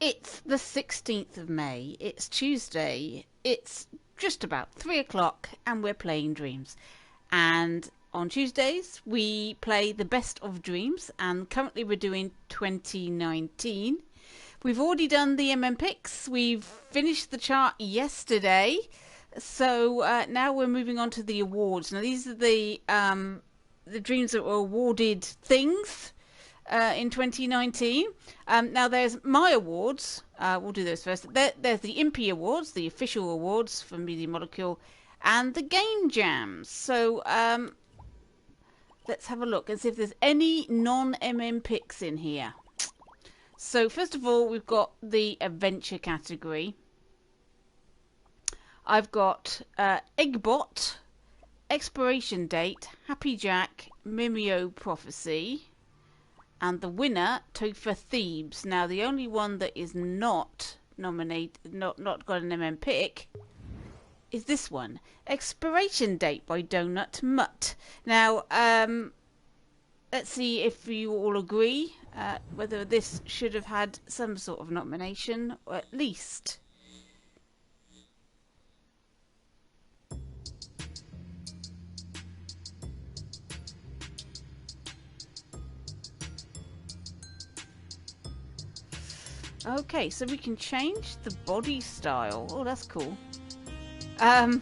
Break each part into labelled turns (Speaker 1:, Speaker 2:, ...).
Speaker 1: It's the 16th of May. It's Tuesday. It's just about 3 o'clock, and we're playing Dreams. And on Tuesdays, we play the best of Dreams, and currently we're doing 2019. We've already done the picks. We've finished the chart yesterday. So now we're moving on to the awards. Now, these are the Dreams that were awarded things in 2019. Now there's my awards. We'll do those first. There's the Impy Awards, the official awards for Media Molecule, and the Game Jams. So let's have a look and see if there's any non-MM picks in here. So first of all, we've got the Adventure category. I've got Eggbot, Expiration Date, Happy Jack, Mimeo Prophecy, and the winner, Topher Thebes. Now, the only one that is not nominated, not got an MM pick, is this one, Expiration Date by Donut Mutt. Now, let's see if you all agree whether this should have had some sort of nomination, or at least. Okay, so we can change the body style. Oh, that's cool. Let's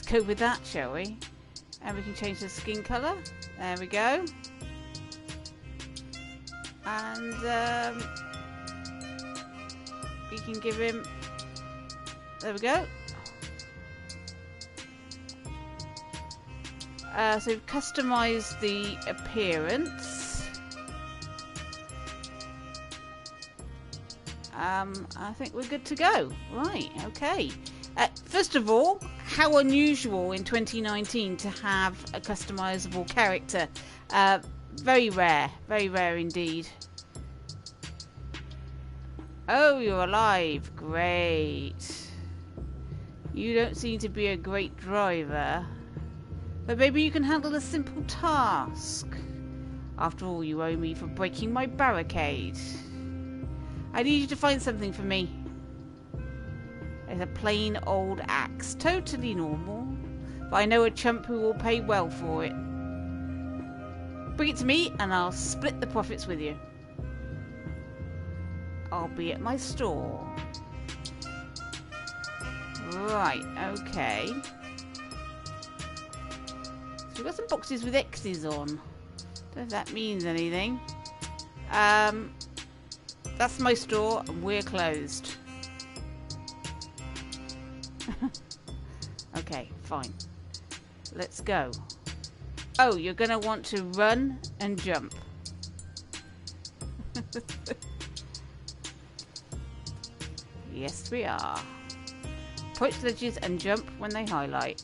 Speaker 1: go with that, shall we? And we can change the skin colour. There we go. And we can give him. There we go. So we've customised the appearance. I think we're good to go. Right, okay. First of all, how unusual in 2019 to have a customisable character. Very rare indeed. Oh, you're alive. Great. You don't seem to be a great driver. But maybe you can handle a simple task. After all, you owe me for breaking my barricade. I need you to find something for me. It's a plain old axe. Totally normal. But I know a chump who will pay well for it. Bring it to me and I'll split the profits with you. I'll be at my store. Right, okay. We've got some boxes with X's on. Don't know if that means anything. That's my store and we're closed. Okay, fine. Let's go. Oh, you're going to want to run and jump. Yes, we are. Approach ledges and jump when they highlight.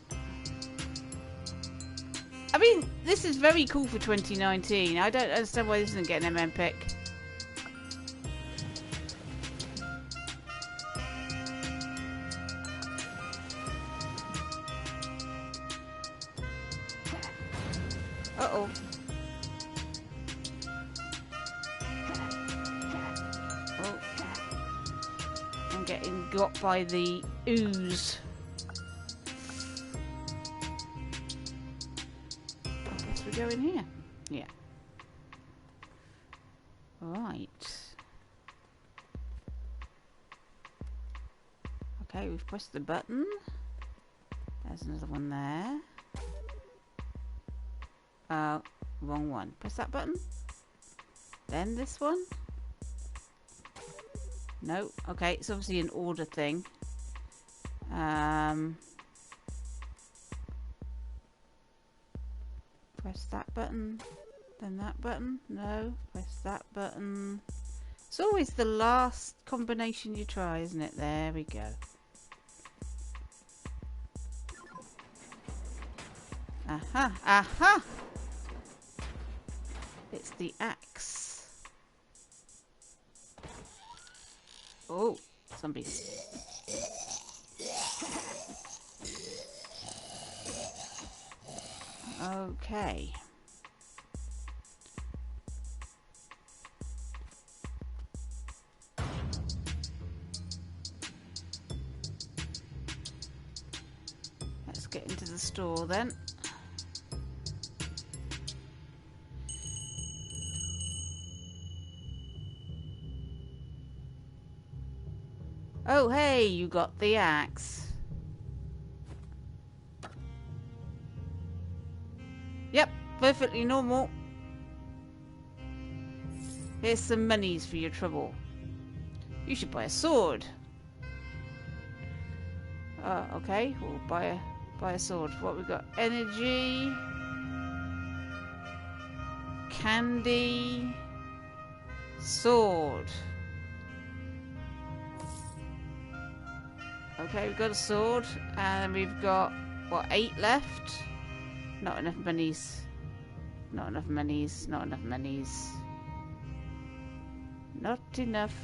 Speaker 1: I mean, this is very cool for 2019. I don't understand why this isn't getting an MM pick. Uh-oh. Oh. I'm getting got by the ooze. Go in here. Yeah. Right. Okay, we've pressed the button. There's another one there. Wrong one. Press that button. Then this one. No. Okay, it's obviously an order thing. Press that button, then that button. No, press that button. It's always the last combination you try, isn't it? There we go. Aha, aha! It's the axe. Oh, zombies. Okay. get into the store then. Oh, hey, you got the axe. Yep, perfectly normal. Here's some monies for your trouble. You should buy a sword. Okay, we'll buy a sword. What we got? Energy, candy, sword. Okay, we've got a sword, and we've got, what, 8 left? Not enough monies. Not enough monies. Not enough monies. Not enough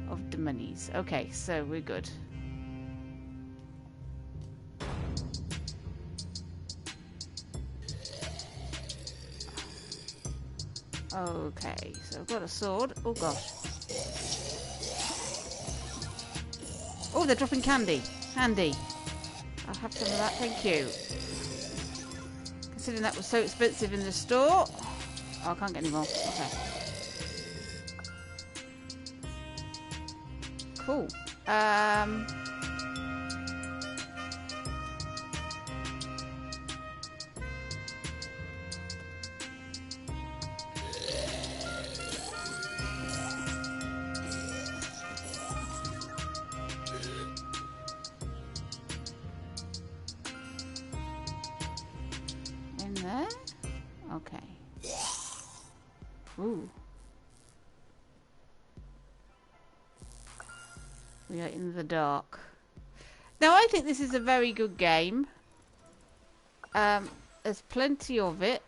Speaker 1: of the monies. Okay, so we're good. Okay, so I've got a sword. Oh, gosh. Oh, they're dropping candy. Handy. I'll have some of that, thank you. Considering that was so expensive in the store. Oh, I can't get any more. Okay. Cool. In there? Okay. Ooh. We are in the dark. Now, I think this is a very good game. There's plenty of it.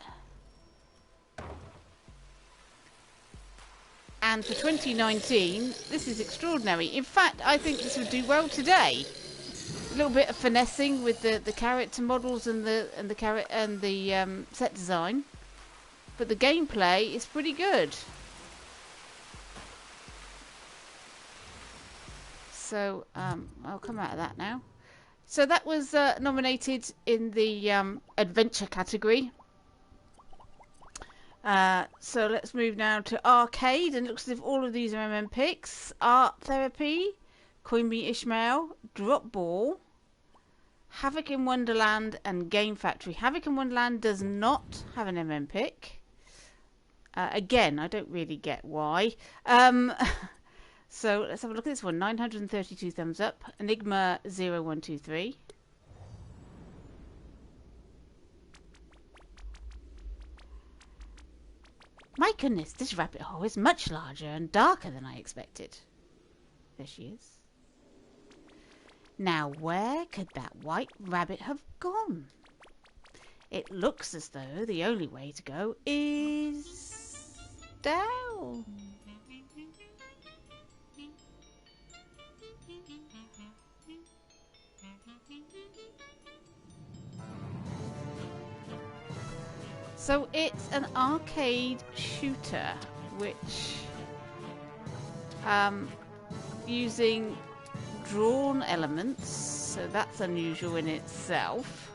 Speaker 1: And for 2019, this is extraordinary. In fact, I think this would do well today. A little bit of finessing with the character models and the set design, but the gameplay is pretty good. So I'll come out of that now. So that was nominated in the adventure category. So let's move now to arcade, and it looks as if all of these are MM picks. Art Therapy, Coin Me Ishmael, Drop Ball, Havoc in Wonderland, and Game Factory. Havoc in Wonderland does not have an MM pick. Again, I don't really get why. So let's have a look at this one. 932 thumbs up. Enigma 0123. My goodness, this rabbit hole is much larger and darker than I expected. There she is. Now, where could that white rabbit have gone? It looks as though the only way to go is down. So it's an arcade shooter, which using drawn elements, so that's unusual in itself.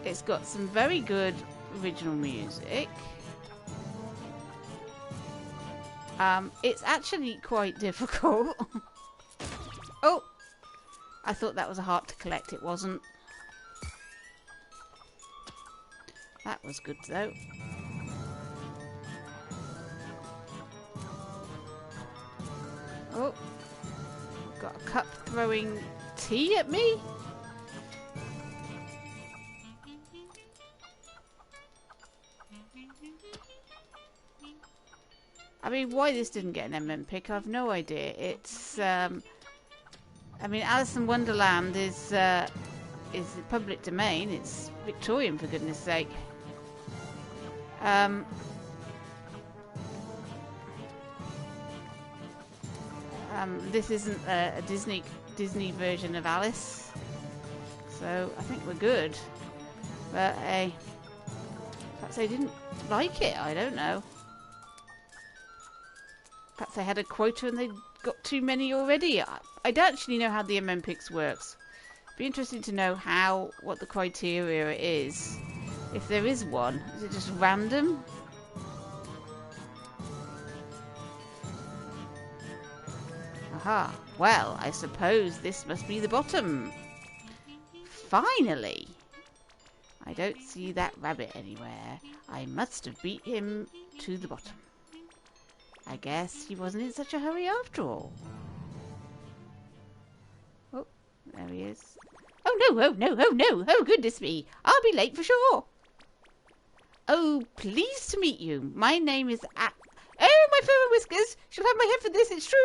Speaker 1: It's got some very good original music. It's actually quite difficult. Oh, I thought that was a heart to collect. It wasn't. That was good though. Oh, got a cup throwing tea at me. I mean, why this didn't get an MM pick, I've no idea. It's, I mean, Alice in Wonderland is the public domain. It's Victorian, for goodness sake. This isn't a Disney version of Alice, so I think we're good. But hey, perhaps they didn't like it. I don't know. Perhaps they had a quota and they got too many already. I don't actually know how the MM Picks works, Be interesting to know what the criteria is. If there is one, is it just random? Aha. Well, I suppose this must be the bottom. Finally! I don't see that rabbit anywhere. I must have beat him to the bottom. I guess he wasn't in such a hurry after all. Oh, there he is. Oh no, oh no, oh no, oh goodness me. I'll be late for sure. Oh, pleased to meet you. My name is Oh, my fur and whiskers. She'll have my head for this, it's true.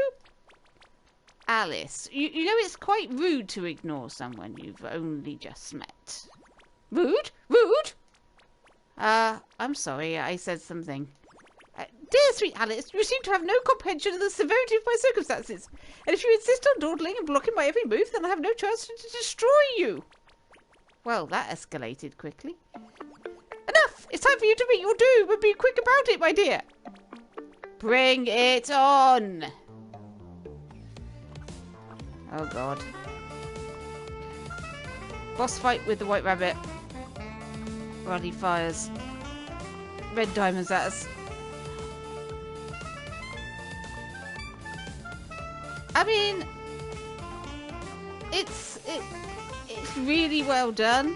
Speaker 1: Alice, you know it's quite rude to ignore someone you've only just met. Rude? Rude? I'm sorry, I said something. Dear sweet Alice, you seem to have no comprehension of the severity of my circumstances. And if you insist on dawdling and blocking my every move, then I have no chance to destroy you. Well, that escalated quickly. Enough! It's time for you to meet your doom and be quick about it, my dear. Bring it on! Oh, God. Boss fight with the white rabbit. While he fires red diamonds at us. I mean, it's really well done.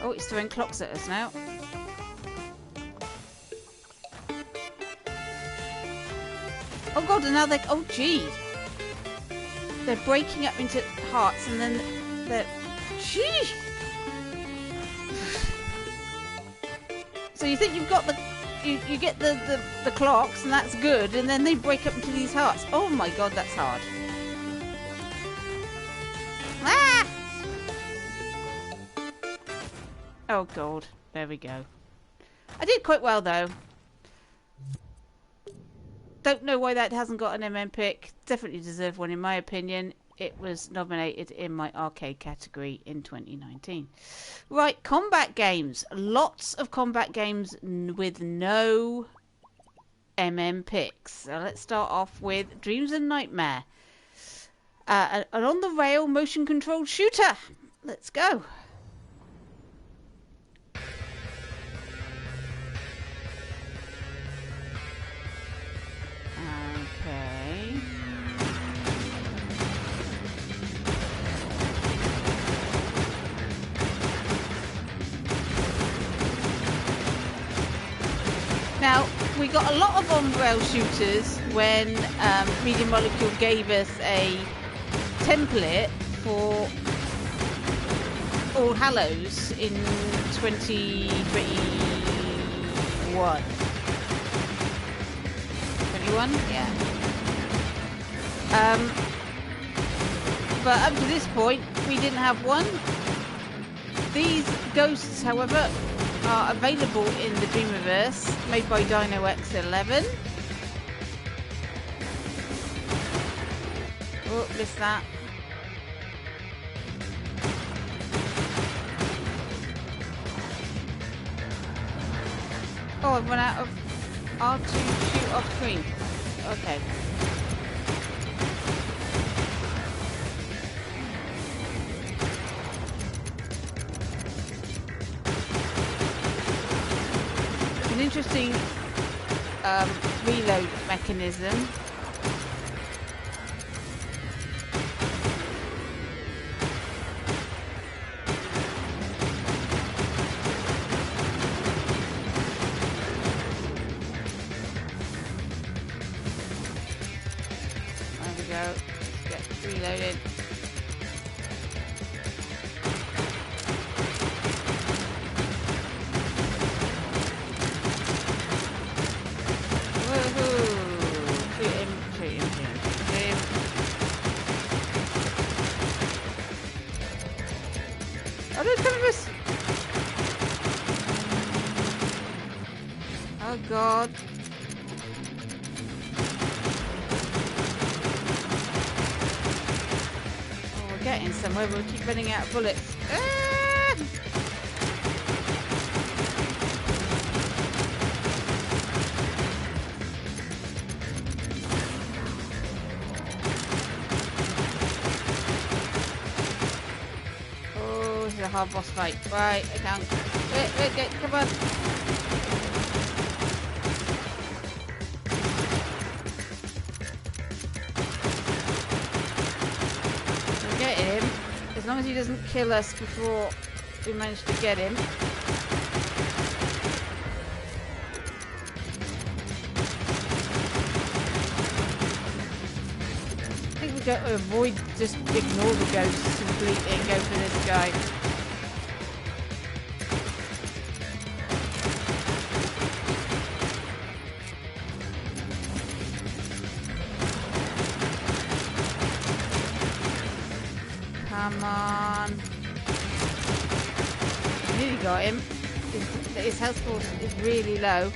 Speaker 1: Oh, it's throwing clocks at us now. Oh God, and now they're... Oh, gee. They're breaking up into hearts and then they're... Gee! So you think you've got the... You get the clocks and that's good, and then they break up into these hearts. Oh my God, that's hard. Ah! Oh God, there we go. I did quite well though. Don't know why that hasn't got an MM pick. Definitely deserved one in my opinion. It was nominated in my arcade category in 2019. Right, combat games. Lots of combat games with no MM picks. So let's start off with Dreams and Nightmare. An on-the-rail motion-controlled shooter. Let's go. Okay. Now, we got a lot of on-rail shooters when Media Molecule gave us a template for All Hallows in 2021. 21? Yeah. But up to this point, we didn't have one. These ghosts, however, are available in the Dreamiverse, made by Dino X11. Oh, missed that. Oh, I've run out of R2 shoot off screen. Okay. An interesting reload mechanism. There we go. Get reloaded. Oh, there's coming this. Oh God. Oh, we're getting somewhere. We'll keep running out of bullets. Ah! hard boss fight. Right, I can't. Wait, come on. We'll get him. As long as he doesn't kill us before we manage to get him. I think we've got to avoid, just ignore the ghosts completely and go for this guy. Come on. Nearly got him. His health force is really low.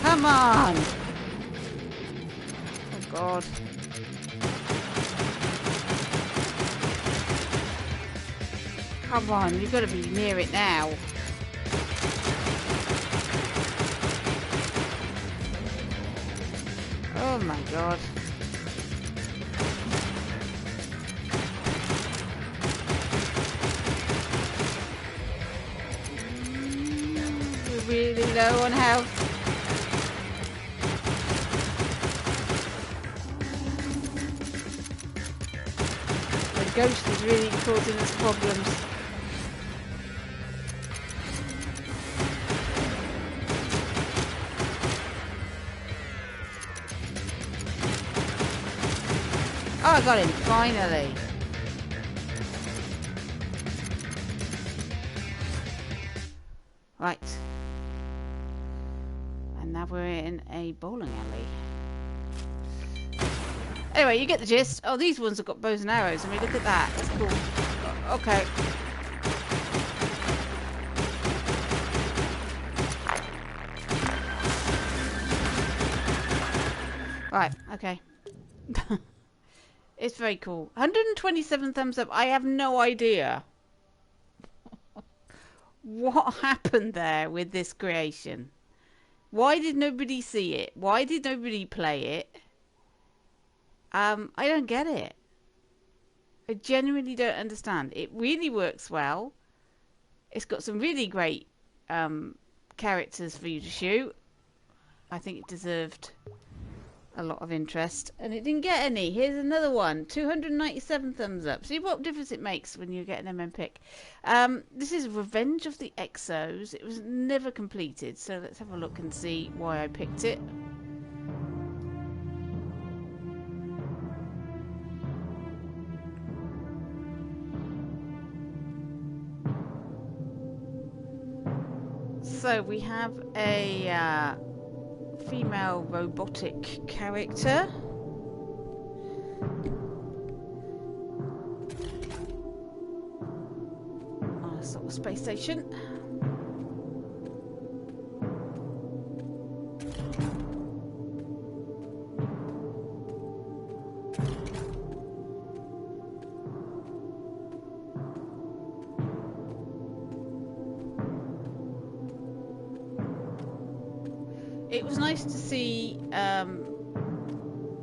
Speaker 1: Come on! Oh god. Come on, you've got to be near it now. Oh my god. We're really low on health. The ghost is really causing us problems. Oh, I got him, finally. Right. And now we're in a bowling alley. Anyway, you get the gist. Oh, these ones have got bows and arrows. I mean, look at that. That's cool. Okay. Right, okay. It's very cool. 127 thumbs up. I have no idea what happened there with this creation. Why did nobody see it? Why did nobody play it? I don't get it. I genuinely don't understand. It really works well. It's got some really great characters for you to shoot. I think it deserved a lot of interest, and it didn't get any. Here's another one, 297 thumbs up. See what difference it makes when you get an MM pick. This is Revenge of the Exos. It was never completed, so let's have a look and see why I picked it. So we have a female robotic character. On a sort of space station. It was nice to see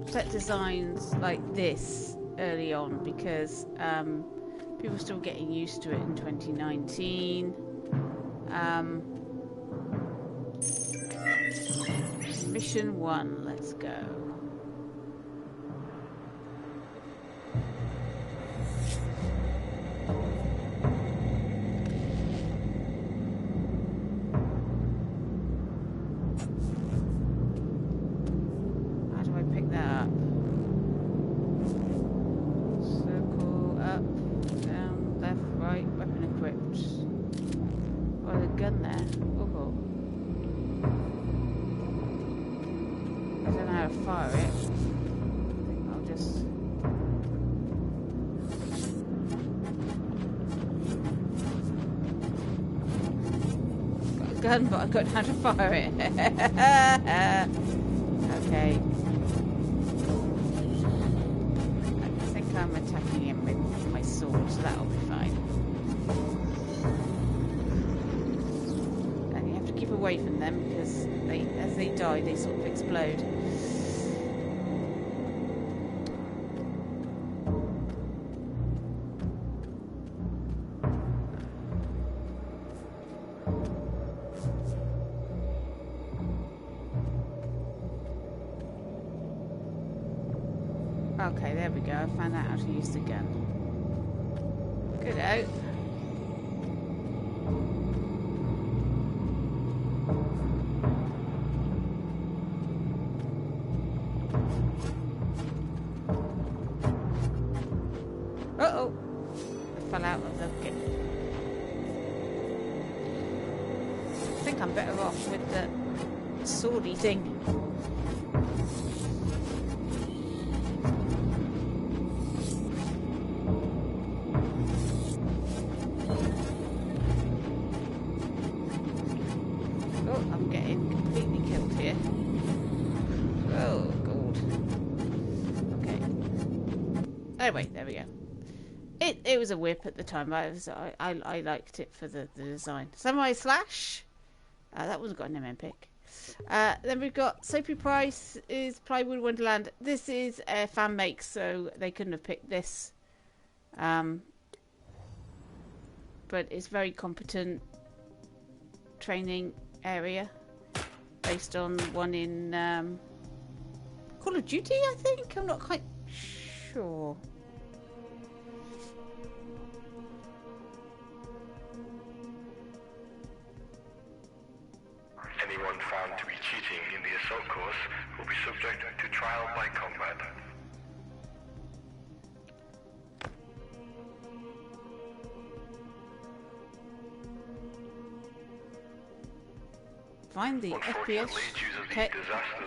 Speaker 1: set designs like this early on, because people are still getting used to it in 2019. Mission 1, let's go. Fire it. I think I'll just... got a gun, but I don't know how to fire it. Okay. I think I'm attacking him with my sword, so that'll be fine. And you have to keep away from them, because as they die, they sort of explode. Okay, there we go. I found out how to use the gun. Good out. Uh-oh. I fell out of the kit. I think I'm better off with the swordy thing. Oh, I'm getting completely killed here. Oh, God. Okay. Anyway, there we go. It was a whip at the time. I liked it for the design. Samurai Slash. That one's got an MM pick. Then we've got Soapy Price is Plywood Wonderland. This is a fan make, so they couldn't have picked this. But it's very competent training area based on one in Call of Duty, I think. I'm not quite sure.
Speaker 2: Anyone found to be cheating in the assault course will be subject to trial by combat.
Speaker 1: Find the FPS kit,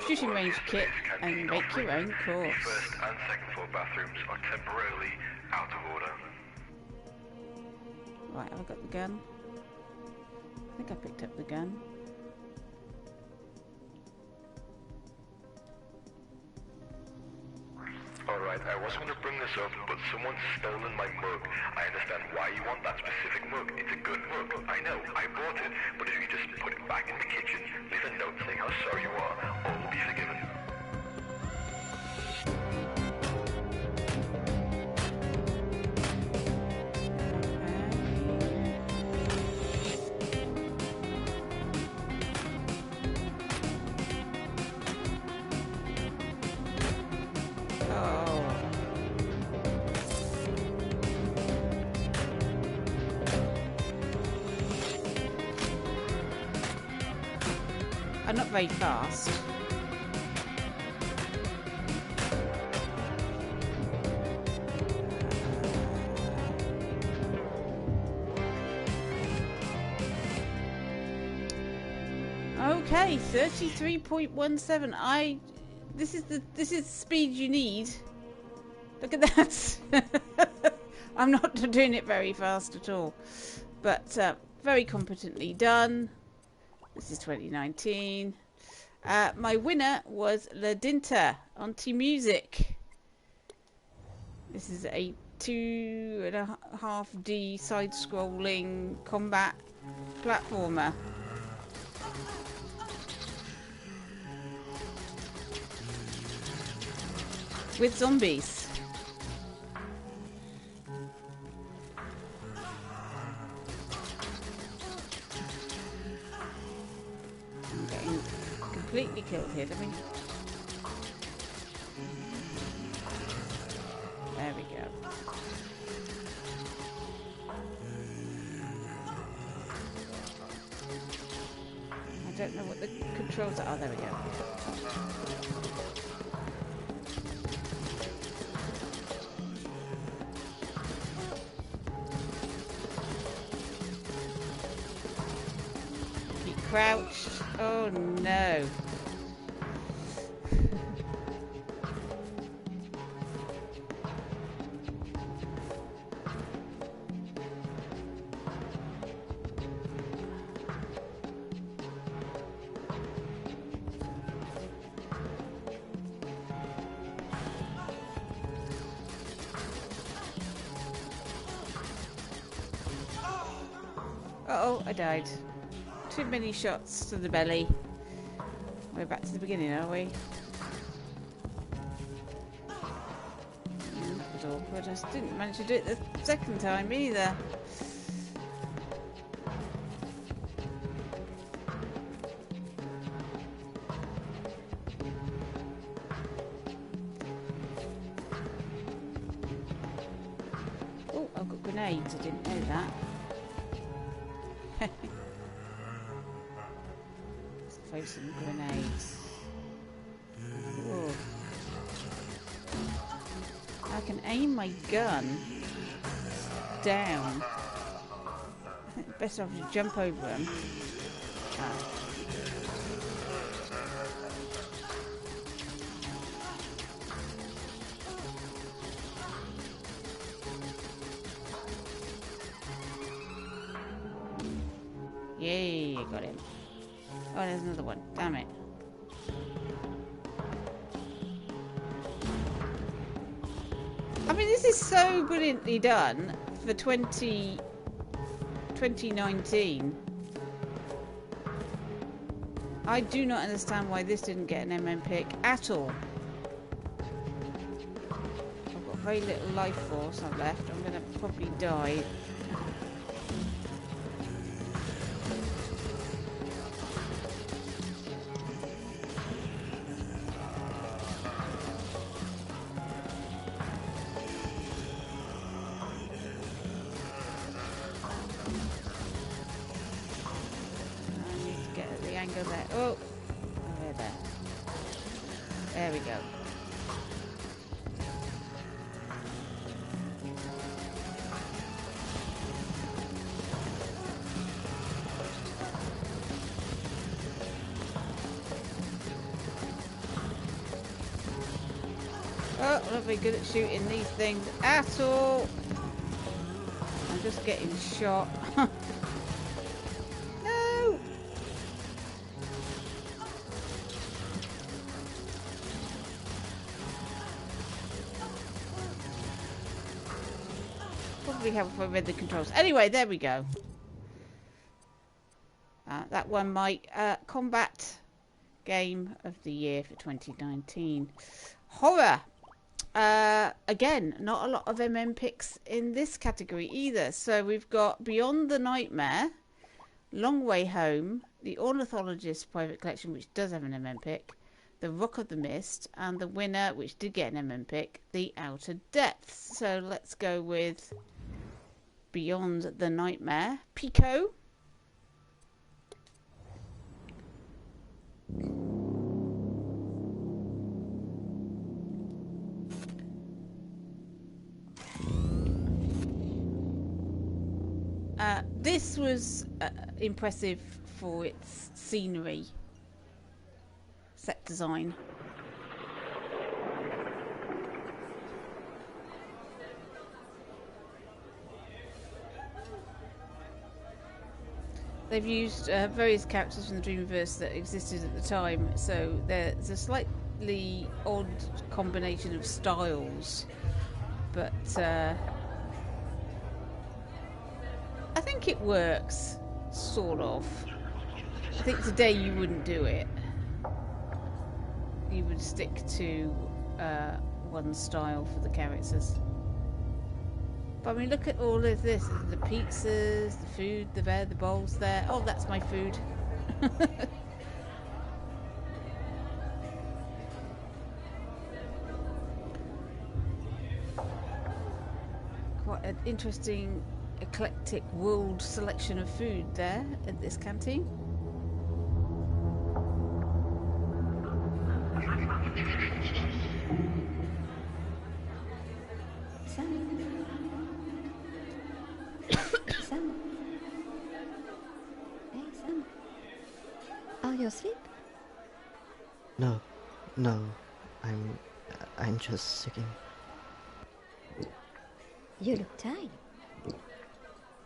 Speaker 1: shooting range kit, and make your own course.
Speaker 2: The first and second floor bathrooms are temporarily out of order.
Speaker 1: Right, have I got the gun? I think I picked up the gun.
Speaker 2: Alright, I was going to bring this up, but someone's stolen my mug. I understand why you want that specific mug. It's a good mug. I know, I bought it. But if you just put it back in the kitchen, leave a note saying how sorry you are, all will be forgiven.
Speaker 1: I'm not very fast. Okay, 33.17. This is the speed you need. Look at that. I'm not doing it very fast at all, but very competently done. This is 2019. My winner was La Dinta on Team Music. This is a 2.5D side-scrolling combat platformer. With zombies. I'm getting completely killed here, don't we? There we go. I don't know what the controls are. Oh, there we go. Crouched. Oh no. Uh-oh, I died. Too many shots to the belly. We're back to the beginning, are we? That was awkward. I just didn't manage to do it the second time either. grenades. I didn't know that. Let's throw some grenades. Ooh. I can aim my gun down. I think best off to jump over them. Ah. Yay, got him. Oh, there's another one. Damn it. I mean, this is so brilliantly done for 2019. I do not understand why this didn't get an MM pick at all. I've got very little life force I've left. I'm going to probably die. Go there. Oh, we're there. There we go. Oh, I'm not very good at shooting these things at all. I'm just getting shot. Probably help if I read the controls. Anyway, there we go. That won my combat game of the year for 2019. Horror. Again, not a lot of MM picks in this category either. So we've got Beyond the Nightmare, Long Way Home, The Ornithologist Private Collection, which does have an MM pick, The Rock of the Mist, and the winner, which did get an MM pick, The Outer Depths. So let's go with Beyond the Nightmare. Pico. This was impressive for its scenery, set design. They've used various characters from the Dreamverse that existed at the time, so there's a slightly odd combination of styles, but I think it works, sort of. I think today you wouldn't do it. You would stick to one style for the characters. But I mean, look at all of this. The pizzas, the food, the bed, the bowls there. Oh, that's my food. Quite an interesting, eclectic world selection of food there at this canteen.
Speaker 3: You asleep?
Speaker 4: No, I'm just sitting.
Speaker 3: You look tired.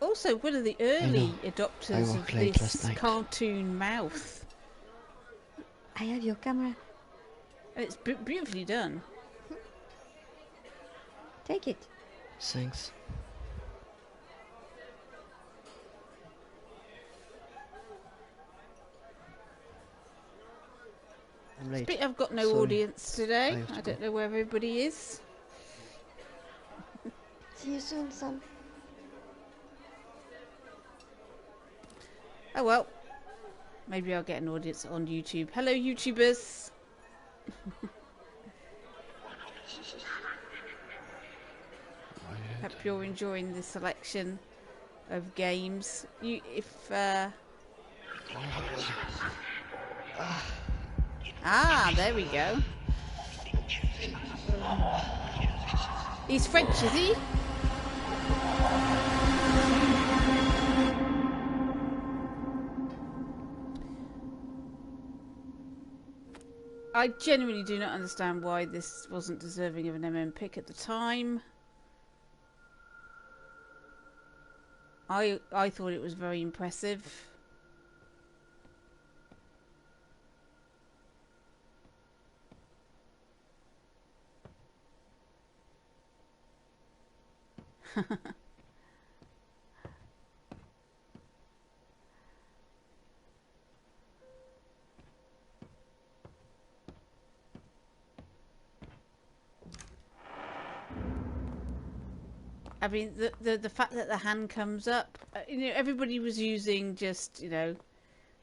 Speaker 1: Also, one of the early adopters of this cartoon mouth.
Speaker 3: I have your camera.
Speaker 1: It's beautifully done.
Speaker 3: Take it.
Speaker 4: Thanks.
Speaker 1: I've got no audience today. I don't know where everybody is.
Speaker 3: See you soon, Sam.
Speaker 1: Oh well. Maybe I'll get an audience on YouTube. Hello, YouTubers. Hope you're enjoying the selection of games. There we go. He's French, is he? I genuinely do not understand why this wasn't deserving of an MM pick at the time. I thought it was very impressive. I mean, the fact that the hand comes up, everybody was using just,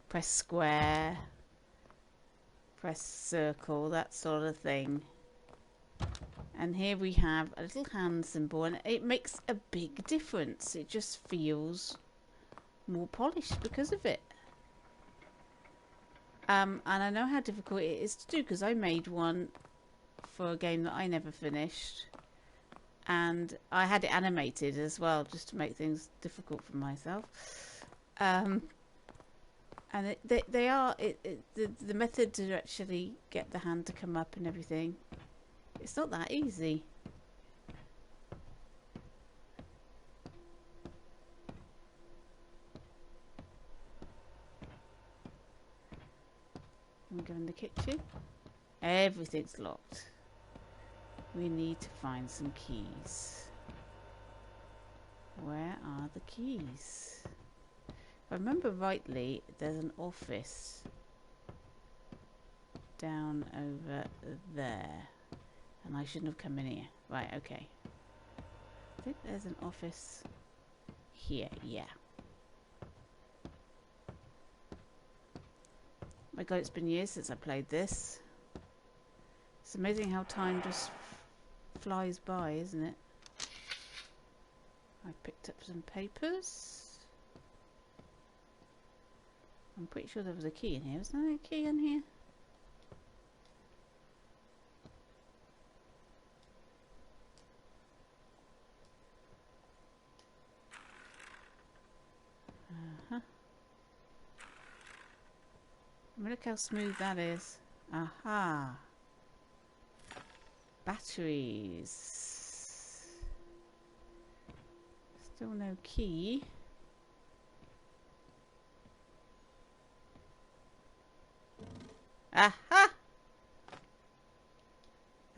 Speaker 1: press square, press circle, that sort of thing. And here we have a little hand symbol, and it makes a big difference. It just feels more polished because of it. And I know how difficult it is to do because I made one for a game that I never finished. And I had it animated as well, just to make things difficult for myself. And the method to actually get the hand to come up and everything, it's not that easy. We go in the kitchen. Everything's locked. We need to find some keys. Where are the keys? If I remember rightly, there's an office down over there. And I shouldn't have come in here. Right, okay. I think there's an office here, yeah. My God, it's been years since I played this. It's amazing how time just flies by, isn't it? I picked up some papers. I'm pretty sure there was a key in here. Was there a key in here? Uh-huh. I mean, look how smooth that is. Aha. Batteries. Still no key. Aha!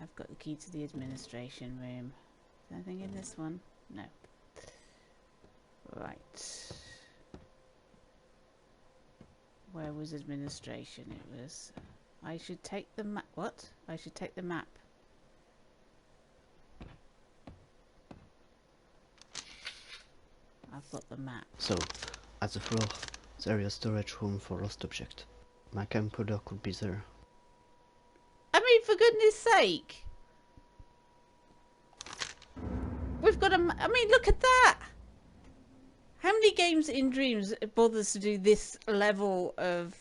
Speaker 1: I've got the key to the administration room. Is there anything in this one? No. Right. Where was administration? It was... I should take the map. What? I should take the map. I've got the map.
Speaker 4: So, at the floor, there is a storage room for lost object. My camcorder could be there.
Speaker 1: I mean, for goodness sake! We've got a... I mean, look at that! How many games in Dreams bothers to do this level of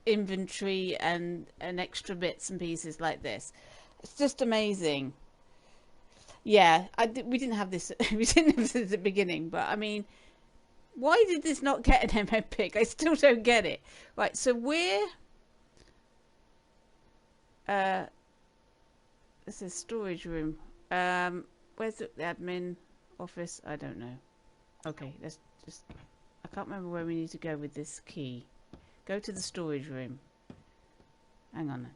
Speaker 1: inventory and extra bits and pieces like this? It's just amazing. Yeah, we didn't have this. We didn't have this at the beginning, but I mean, why did this not get an MM pick? I still don't get it. Right, so we're this is storage room. Where's the admin office? I don't know. Okay, let's just... I can't remember where we need to go with this key. Go to the storage room. Hang on.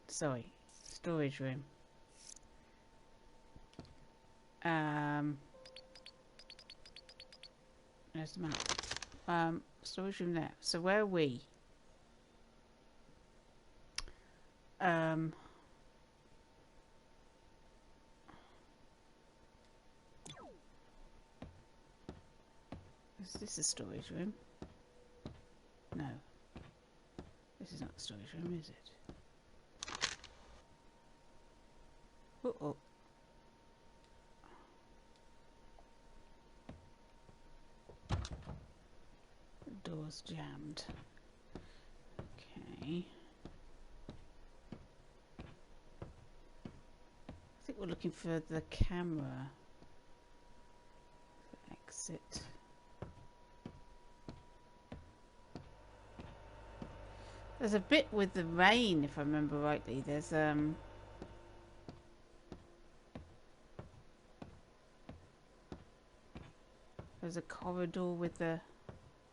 Speaker 1: Sorry. Storage room. There's the map. Storage room there. So where are we? Is this a storage room? No. This is not the storage room, is it? Uh-oh. door's jammed. Okay. I think we're looking for the camera. Exit. There's a bit with the rain, if I remember rightly. There's a corridor with the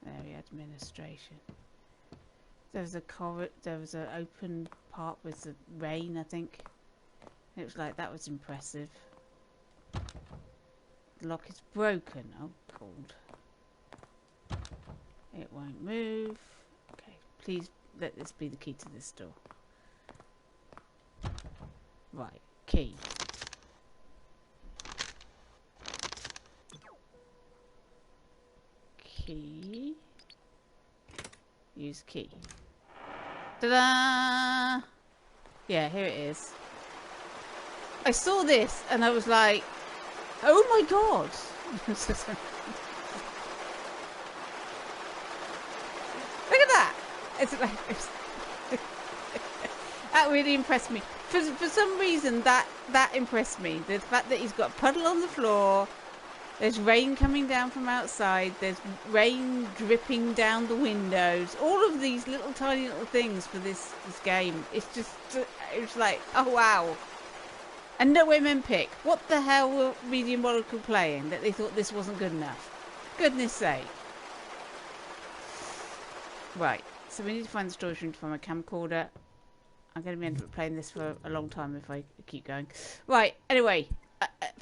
Speaker 1: area administration. There was an open part with the rain, I think. It was like that was impressive. The lock is broken. Oh, cold. It won't move. Okay, please let this be the key to this door. Right, key. Key. Use key. Ta-da! Yeah, here it is. I saw this and I was like, oh my god! Look at that! It's like that really impressed me. For some reason, that impressed me. The fact that he's got a puddle on the floor. There's rain coming down from outside. There's rain dripping down the windows. All of these little tiny little things for this game. It's like, oh wow. And no women pick. What the hell were Media Molecule playing that they thought this wasn't good enough? Goodness sake. Right, so we need to find the storage room to find my camcorder. I'm going to end up playing this for a long time if I keep going. Right, anyway.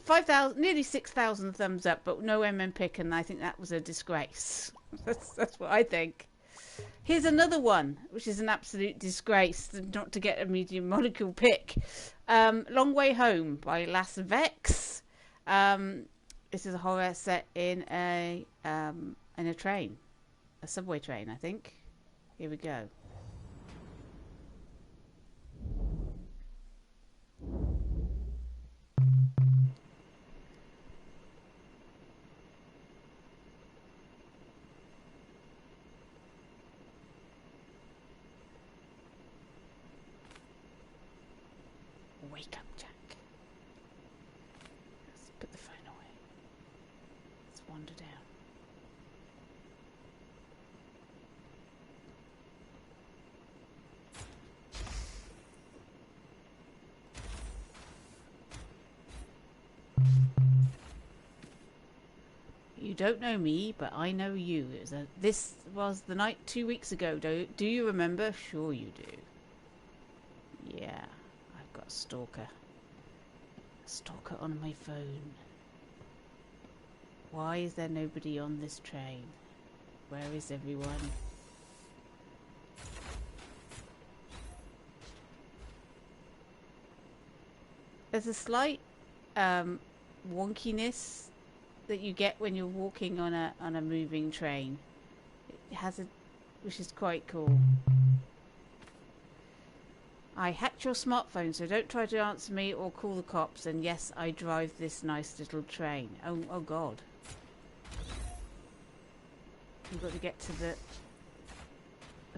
Speaker 1: 5,000, nearly 6,000 thumbs up, but no MM pick, and I think that was a disgrace. That's what I think. Here's another one, which is an absolute disgrace not to get a Medium Molecule pick. Long Way Home by Las Vex. This is a horror set in a train, a subway train, I think. Here we go. Wake up, Jack. Let's put the phone away. Let's wander down. You don't know me, but I know you. This was the night 2 weeks ago. Do you remember? Sure you do. Yeah. Got a stalker. A stalker on my phone. Why is there nobody on this train? Where is everyone? There's a slight wonkiness that you get when you're walking on a moving train. It has which is quite cool. I hacked your smartphone, so don't try to answer me or call the cops. And yes, I drive this nice little train. Oh God. We've got to get to the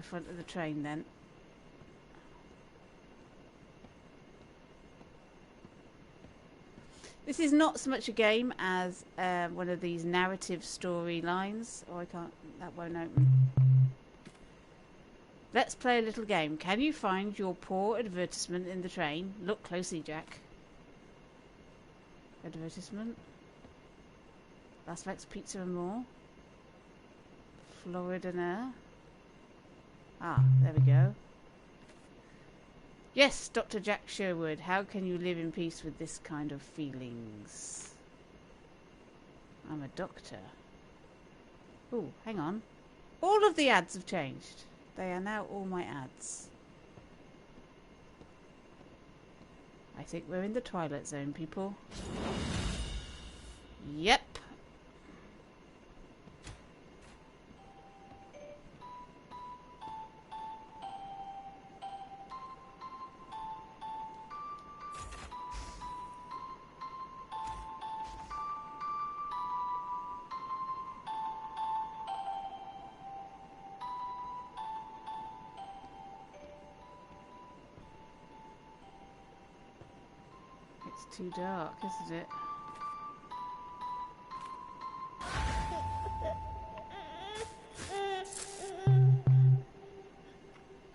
Speaker 1: front of the train then. This is not so much a game as one of these narrative storylines. Oh, I can't. That won't open. Let's play a little game. Can you find your poor advertisement in the train? Look closely, Jack. Advertisement. Las Vegas Pizza and More. Florida Air. Ah, there we go. Yes, Dr. Jack Sherwood. How can you live in peace with this kind of feelings? I'm a doctor. Oh, hang on. All of the ads have changed. They are now all my ads. I think we're in the Twilight Zone, people. Yep. It's too dark, isn't it?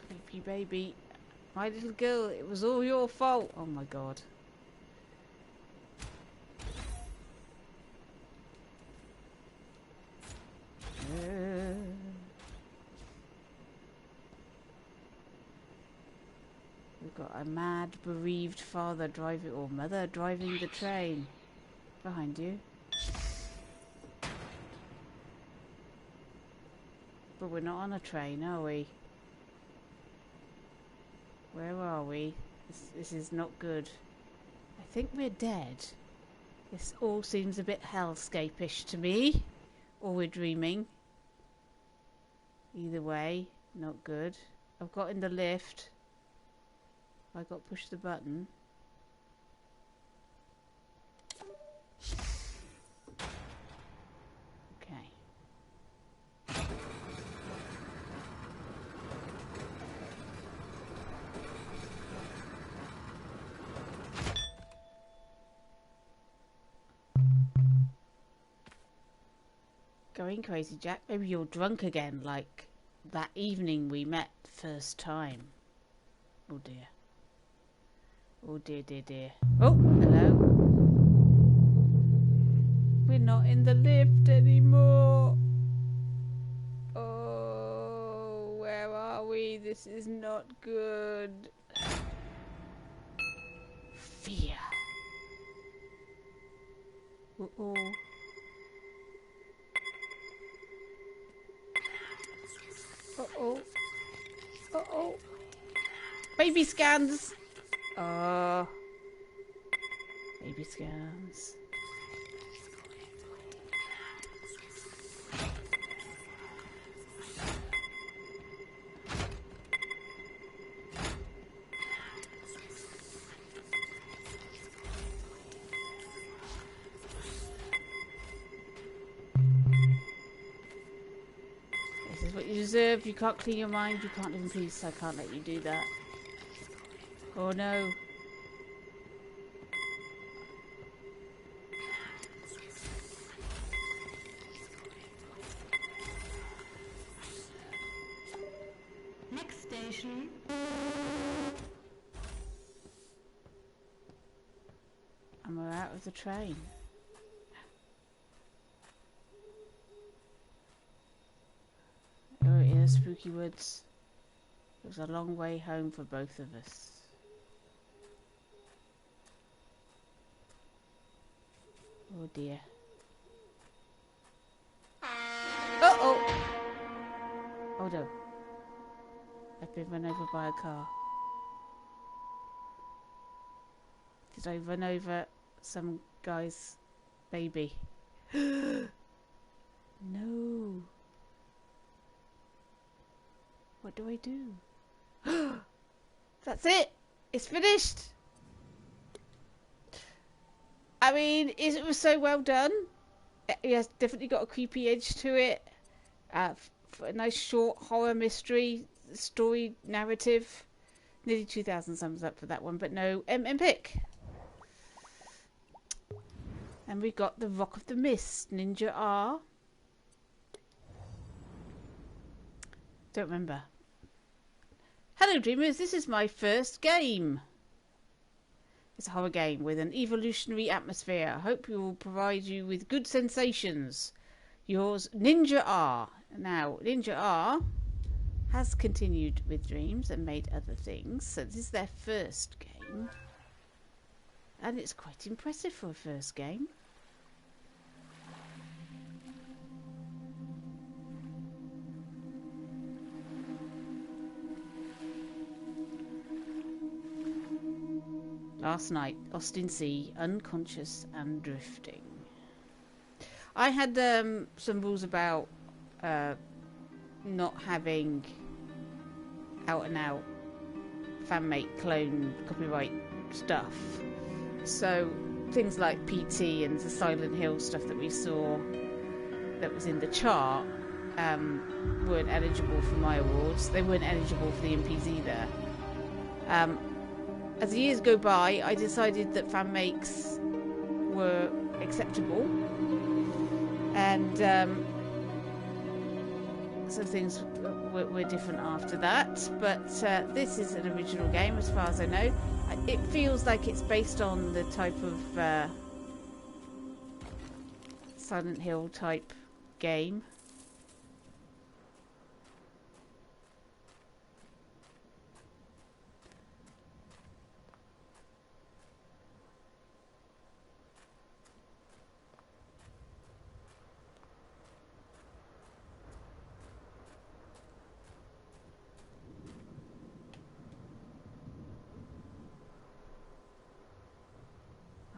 Speaker 1: Creepy baby. My little girl, it was all your fault. Oh my god. We've got a mad, bereaved father driving, or mother driving the train. Behind you. But we're not on a train, are we? Where are we? This is not good. I think we're dead. This all seems a bit hellscape-ish to me. Or we're dreaming. Either way, not good. I've got in the lift. I got to push the button. Okay. Going crazy, Jack. Maybe you're drunk again, like that evening we met first time. Oh dear. Oh dear, dear, dear. Oh, hello. We're not in the lift anymore. Oh, where are we? This is not good. Fear. Uh-oh. Uh-oh. Uh-oh. Baby scans. Baby scans. This is what you deserve. You can't clean your mind. You can't live in peace. I can't let you do that. Oh no.
Speaker 5: Next station.
Speaker 1: And we're out of the train. Oh, in the spooky woods. It was a long way home for both of us. Oh dear. Uh-oh! Oh no. I've been run over by a car. Did I run over some guy's baby? No. What do I do? That's it! It's finished! I mean, it was so well done. It has definitely got a creepy edge to it. A nice short horror mystery story narrative. Nearly 2,000 thumbs up for that one, but no pick. And we got the Rock of the Mist, Ninja R. Don't remember. Hello dreamers, this is my first game. It's a horror game with an evolutionary atmosphere. I hope it will provide you with good sensations. Yours, Ninja R. Now, Ninja R has continued with Dreams and made other things. So this is their first game. And it's quite impressive for a first game. Last night, lost in sea, unconscious and drifting. I had some rules about not having out and out fanmate clone copyright stuff. So things like PT and the Silent Hill stuff that we saw that was in the chart weren't eligible for my awards. They weren't eligible for the MPs either. as the years go by, I decided that fan makes were acceptable, and some things were different after that. But this is an original game, as far as I know. It feels like it's based on the type of Silent Hill type game.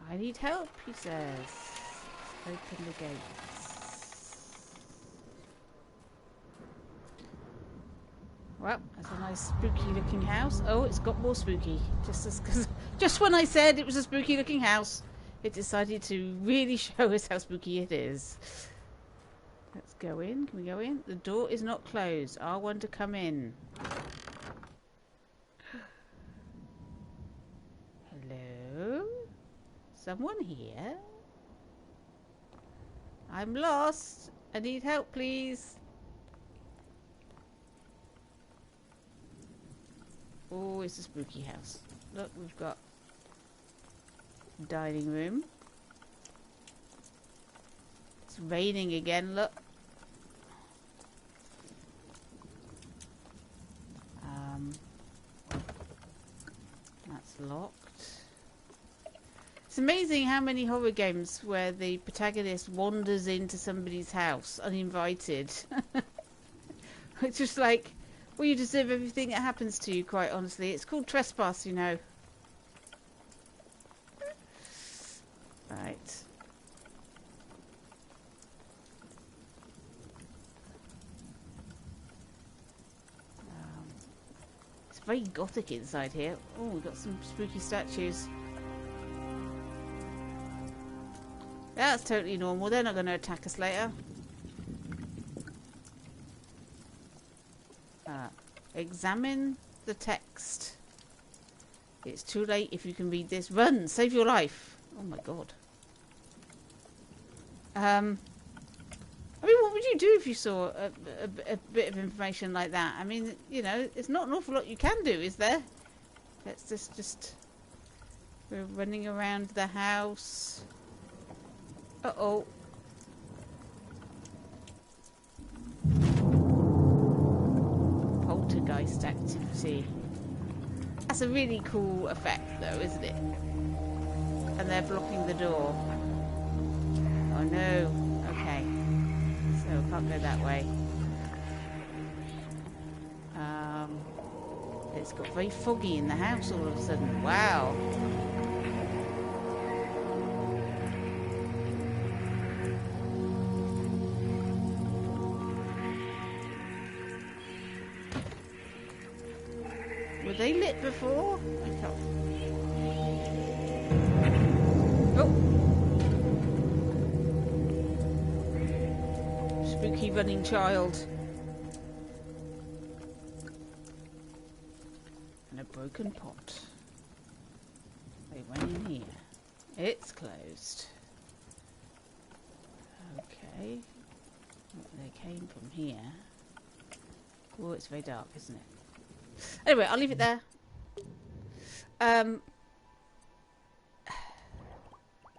Speaker 1: I need help, he says. Open the gates. Well, that's a nice spooky looking house. Oh, it's got more spooky. Just when I said it was a spooky looking house, it decided to really show us how spooky it is. Let's go in. Can we go in? The door is not closed. R1 to come in. Hello? Someone here? I'm lost. I need help, please. Oh, it's a spooky house. Look, we've got dining room. It's raining again, look. That's locked. It's amazing how many horror games where the protagonist wanders into somebody's house uninvited. It's just like, well, you deserve everything that happens to you, quite honestly. It's called trespass, you know. Right. It's very gothic inside here. Oh, we've got some spooky statues. That's totally normal. They're not going to attack us later. Examine the text. It's too late if you can read this. Run! Save your life! Oh my god. I mean, what would you do if you saw a bit of information like that? I mean, you know, it's not an awful lot you can do, is there? Let's just... We're running around the house. Uh-oh. Poltergeist activity. That's a really cool effect, though, isn't it? And they're blocking the door. Oh, no. Okay. So, I can't go that way. It's got very foggy in the house all of a sudden. Wow. Were they lit before? I can't... Oh! Spooky running child. And a broken pot. They went in here. It's closed. Okay. They came from here. Oh, it's very dark, isn't it? Anyway, I'll leave it there.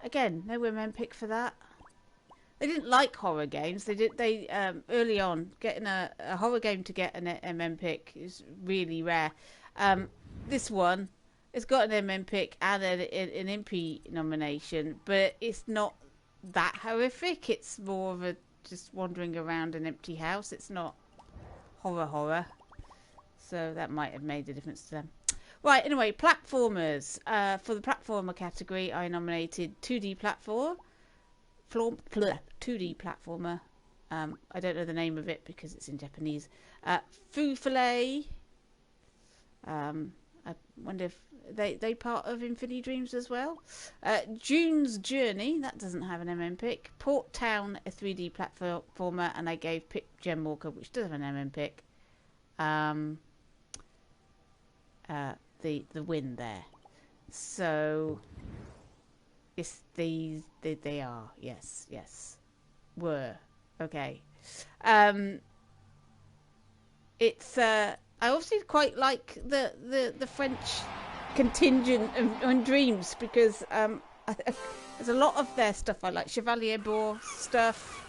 Speaker 1: Again, no women pick for that. They didn't like horror games. They early on, getting a horror game to get an MM pick is really rare. This one, it's got an MM pick and an Impy nomination, but it's not that horrific. It's more of a just wandering around an empty house. It's not horror. So that might have made a difference to them. Right, anyway, platformers. For the platformer category, I nominated 2D platformer. 2D platformer. I don't know the name of it because it's in Japanese. Foo Filet. I wonder if they part of Infinity Dreams as well. June's Journey, that doesn't have an MM pick. Port Town, a 3D platformer, and I gave Pick Gem Walker, which does have an MM pick. The win there. So, it's these. They are. Yes. Yes. Were. Okay. It's. I obviously quite like the French contingent on Dreams because there's a lot of their stuff I like. Chevalier Bois stuff.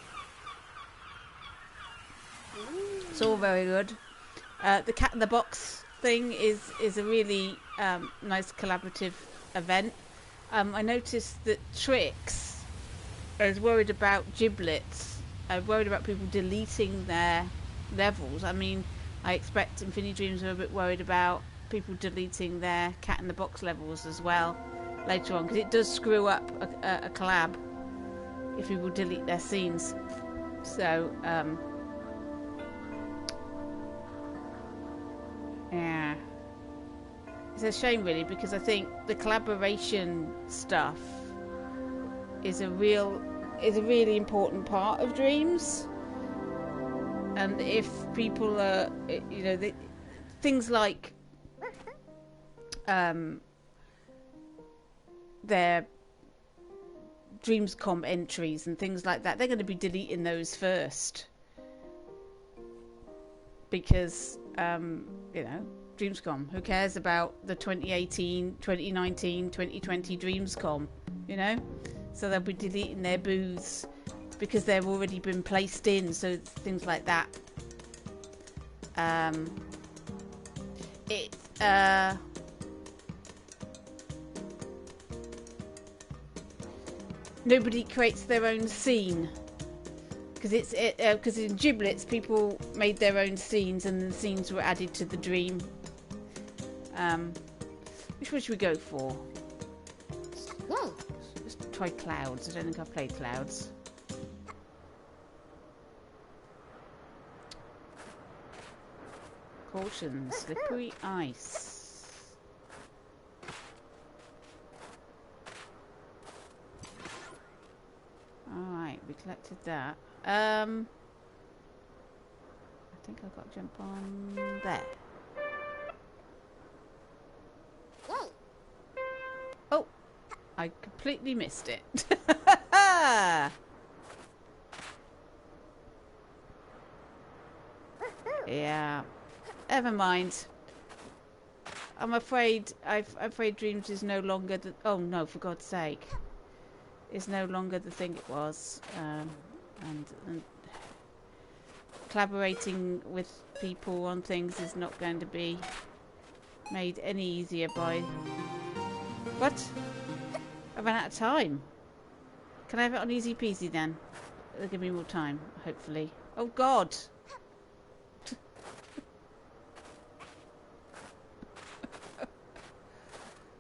Speaker 1: It's all very good. The Cat in the Box thing is a really nice collaborative event. I noticed that Trix is worried about giblets. Worried about people deleting their levels. I mean, I expect Infinity Dreams are a bit worried about people deleting their Cat in the Box levels as well later on, because it does screw up a collab if people delete their scenes. So, yeah. It's a shame, really, because I think the collaboration stuff is a really important part of Dreams. And if people are, things like their Dreamscom entries and things like that, they're going to be deleting those first. Because, Dreamscom, who cares about the 2018, 2019, 2020 Dreamscom, So they'll be deleting their booths because they've already been placed in, so things like that. Nobody creates their own scene because in Giblets people made their own scenes and the scenes were added to the dream. Which one should we go for? Let's try Clouds. I don't think I've played Clouds. Caution, slippery ice. Alright, we collected that. I think I've got to jump on there. Oh, I completely missed it. Yeah. Never mind. I'm afraid Dreams is no longer the... Oh no, for God's sake. Is no longer the thing it was. And collaborating with people on things is not going to be made any easier by... What? I ran out of time. Can I have it on easy peasy then? It'll give me more time, hopefully. Oh God!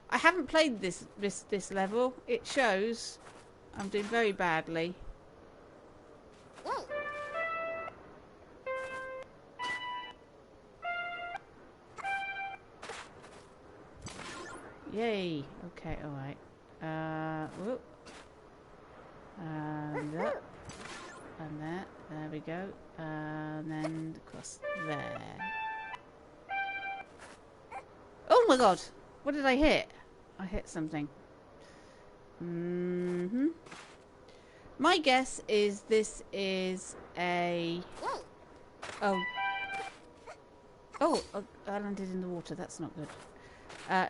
Speaker 1: I haven't played this level. It shows I'm doing very badly. Yay! Okay, all right. Whoop. And up, and there. There we go. And then across there. Oh my God! What did I hit? I hit something. My guess is this is a... Oh, I landed in the water. That's not good.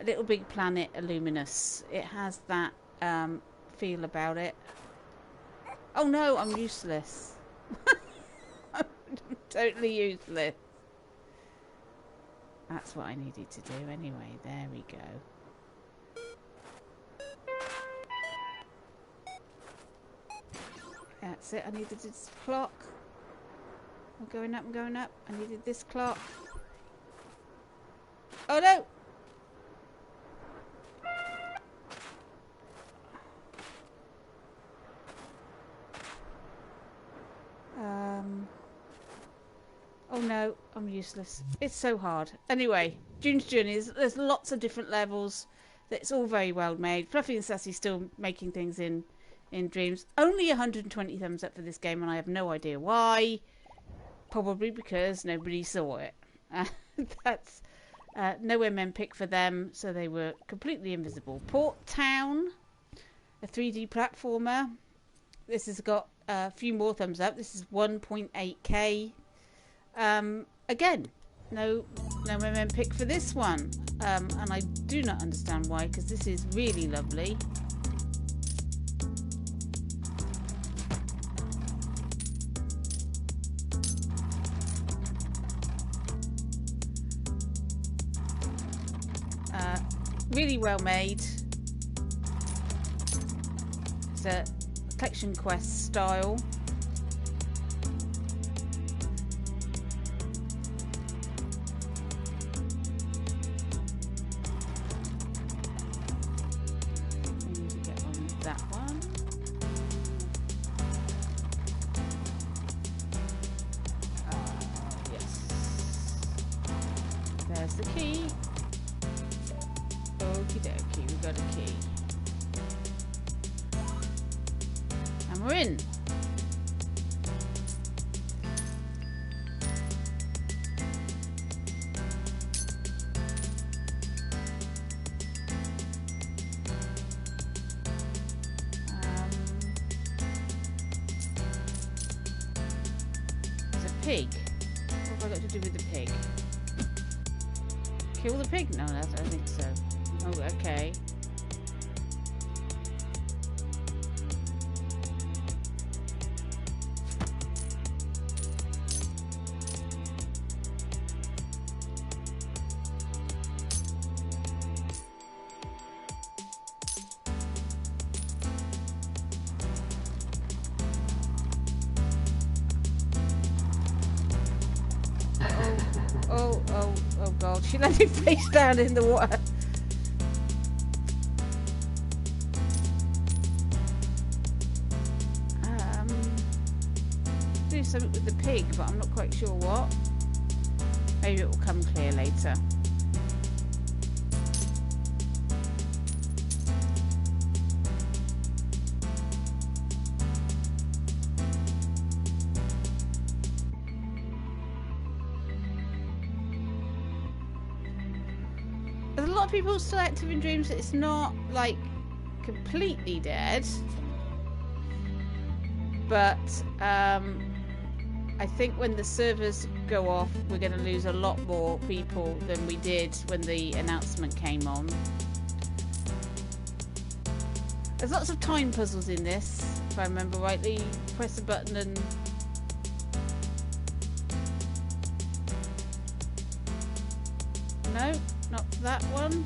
Speaker 1: Little Big Planet Illuminous. It has that feel about it. Oh no, I'm useless. I'm totally useless. That's what I needed to do anyway. There we go. That's it. I needed this clock. I'm going up, I'm going up. I needed this clock. Oh no! Oh no, I'm useless. It's so hard. Anyway, June's Journey, there's lots of different levels. It's all very well made. Fluffy and Sassy still making things in Dreams. Only 120 thumbs up for this game, and I have no idea why. Probably because nobody saw it. That's No MM pick for them, so they were completely invisible. Port Town, a 3D platformer. This has got a few more thumbs up. This is 1.8k. Again, no MM pick for this one. And I do not understand why, because this is really lovely. Really well made. It's a collection quest style. I need to get on that one. Yes. There's the key. Okie dokie, we got a key. And we're in. There's a pig. What have I got to do with the pig? Kill the pig? No, I don't think so. Oh, okay. Oh god, she let me face down in the water. Do something with the pig, but I'm not quite sure what. Maybe it will come clear later. There's a lot of people still active in Dreams. It's not like completely dead, but I think when the servers go off, we're going to lose a lot more people than we did when the announcement came on. There's lots of time puzzles in this, if I remember rightly. Press a button and... No, not that one.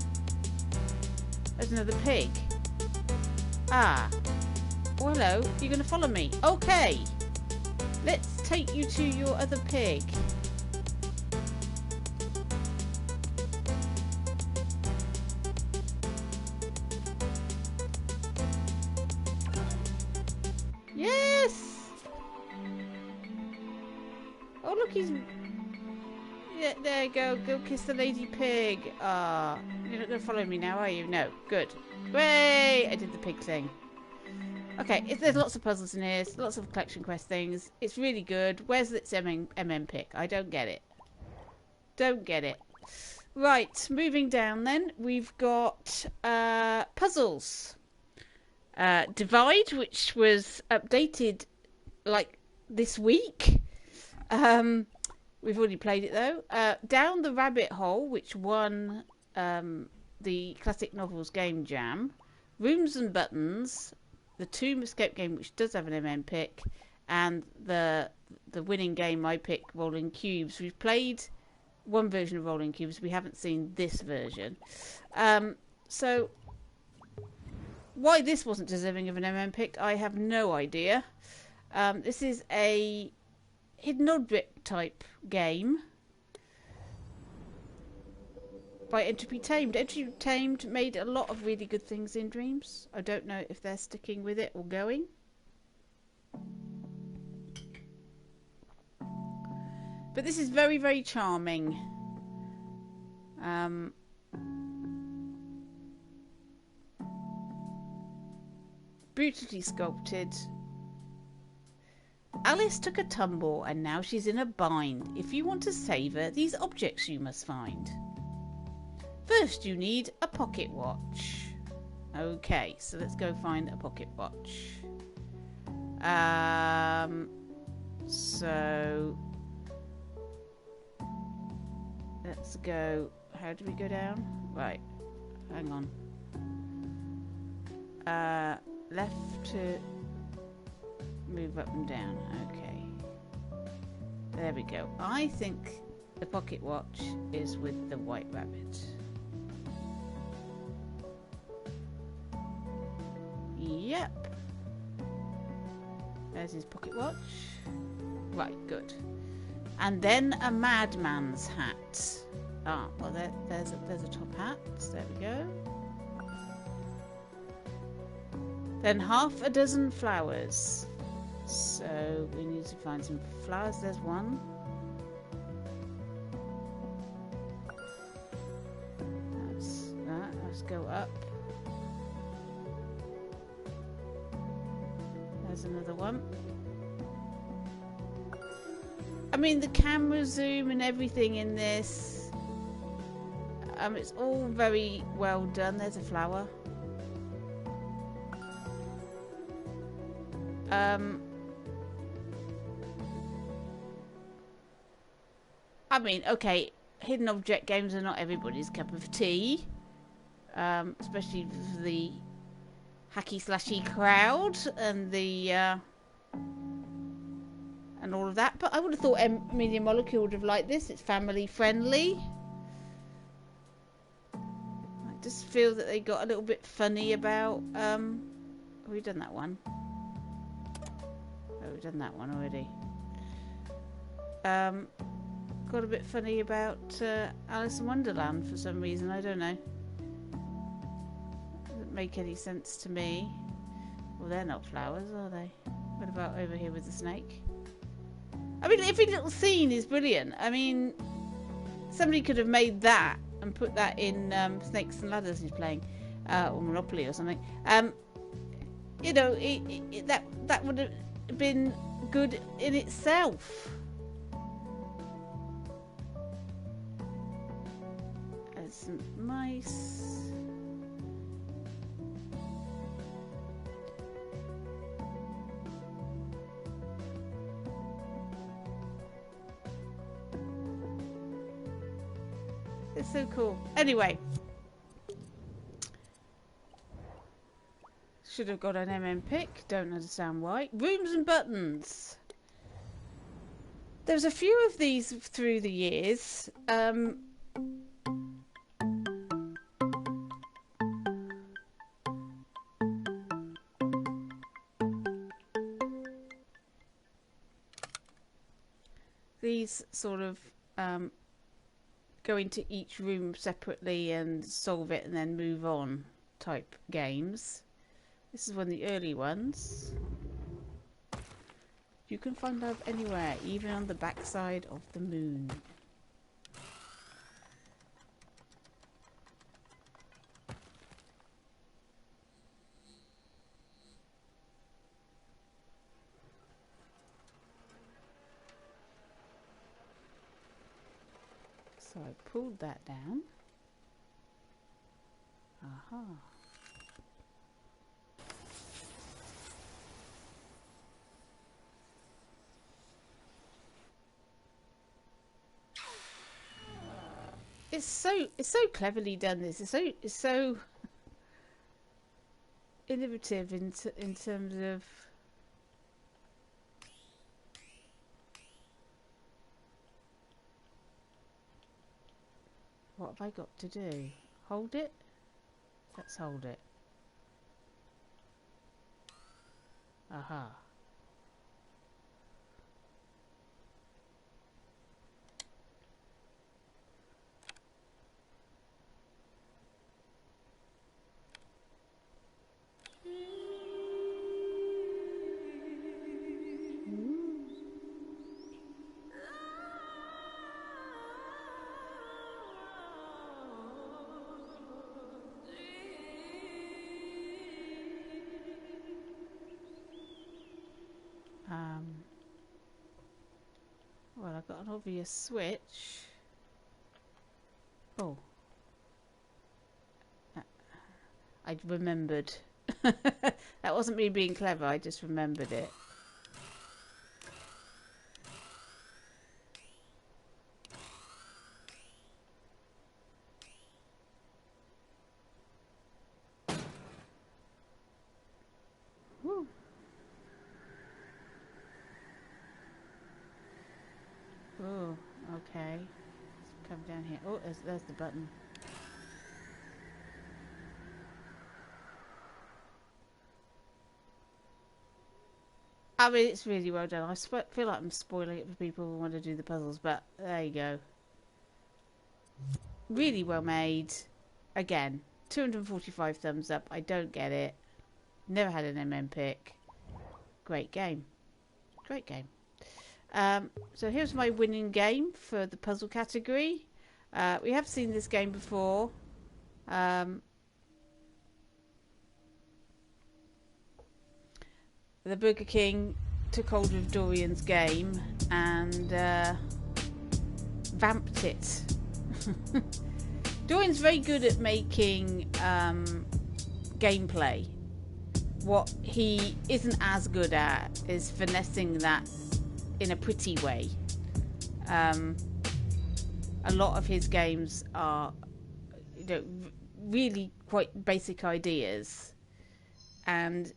Speaker 1: There's another pig. Ah. Oh, hello. You're going to follow me. Okay. Let's take you to your other pig. Yes! Oh, look, he's... Yeah, there you go. Go kiss the lady pig. Ah, you're not going to follow me now, are you? No. Good. Way! I did the pig thing. Okay, there's lots of puzzles in here, lots of collection quest things. It's really good. Where's its MM pick? I don't get it. Don't get it. Right, moving down then. We've got puzzles. Divide, which was updated like this week. We've already played it though. Down the Rabbit Hole, which won the Classic Novels Game Jam. Rooms and Buttons. The Tomb Escape game, which does have an MM pick, and the winning game I picked, Rolling Cubes. We've played one version of Rolling Cubes. We haven't seen this version. So why this wasn't deserving of an MM pick, I have no idea. This is a hidden object type game by Entropy Tamed. Entropy Tamed made a lot of really good things in Dreams. I don't know if they're sticking with it or going. But this is very, very charming. Beautifully sculpted. Alice took a tumble and now she's in a bind. If you want to save her, these objects you must find. First, you need a pocket watch. Okay, so let's go find a pocket watch. So let's go. How do we go down? Right, hang on. Left to move up and down. Okay, there we go. I think the pocket watch is with the white rabbit. Yep. There's his pocket watch. Right, good. And then a madman's hat. Ah, well, there's a top hat. There we go. Then half a dozen flowers. So we need to find some flowers. There's one. That's that. Let's go up. There's another one. I mean, the camera zoom and everything in this, it's all very well done. There's a flower. I mean, okay, hidden object games are not everybody's cup of tea, especially for the hacky slashy crowd and the and all of that. But I would have thought Media Molecule would have liked this. It's family friendly. I just feel that they got a little bit funny about. Have we done that one? Oh, we've done that one already. Got a bit funny about Alice in Wonderland for some reason. I don't know. Doesn't make any sense to me. Well, they're not flowers, are they? What about over here with the snake? I mean, every little scene is brilliant. I mean, somebody could have made that and put that in Snakes and Ladders he's playing, or Monopoly or something. You know, that would have been good in itself. There's some mice. It's so cool. Anyway, should have got an MM pick. Don't understand why. Rooms and buttons. There's a few of these through the years. These sort of go into each room separately and solve it and then move on type games. This is one of the early ones. You can find love anywhere, even on the backside of the moon. So I pulled that down. Aha. It's so cleverly done. This it's so innovative in terms of what have I got to do? Hold it? Let's hold it. Aha. Well, I've got an obvious switch. Oh. I remembered. That wasn't me being clever, I just remembered it. Woo. Oh, okay. Let's come down here. Oh, there's the button. I mean, it's really well done. I feel like I'm spoiling it for people who want to do the puzzles, but there you go. Really well made. Again, 245 thumbs up. I don't get it. Never had an MM pick. Great game. Great game. So here's my winning game for the puzzle category. We have seen this game before. The Burger King took hold of Dorian's game and vamped it. Dorian's very good at making gameplay. What he isn't as good at is finessing that in a pretty way. A lot of his games are, you know, really quite basic ideas, and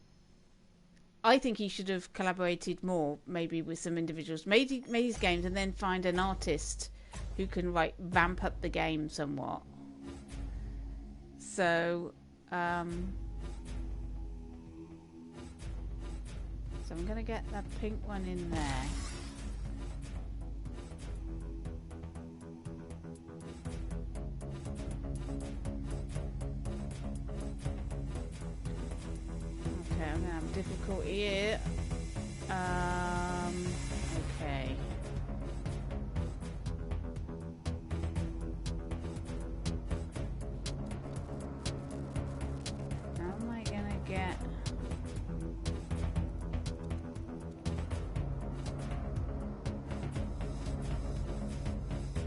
Speaker 1: I think he should have collaborated more, maybe with some individuals, made his games, and then find an artist who can vamp up the game somewhat. So, so I'm gonna get that pink one in there. Okay, I'm gonna have difficulty here. Okay. How am I gonna get?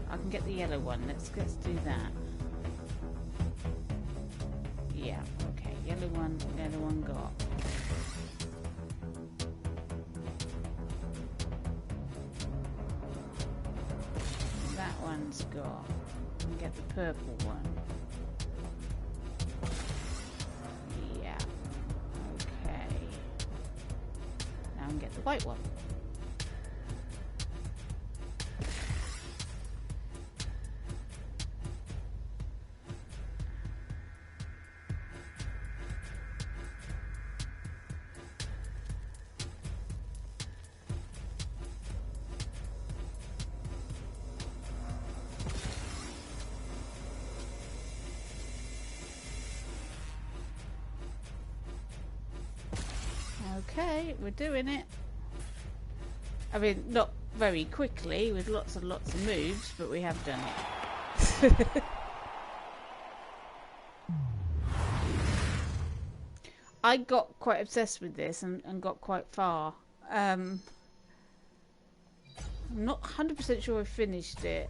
Speaker 1: I can get the yellow one. Let's do that. Yeah. Okay. Yellow one got. That one's got. And get the purple one. Yeah. Okay. Now I can get the white one. Okay, we're doing it. I mean, not very quickly, with lots and lots of moves, but we have done it. I got quite obsessed with this and got quite far. I'm not 100% sure I finished it.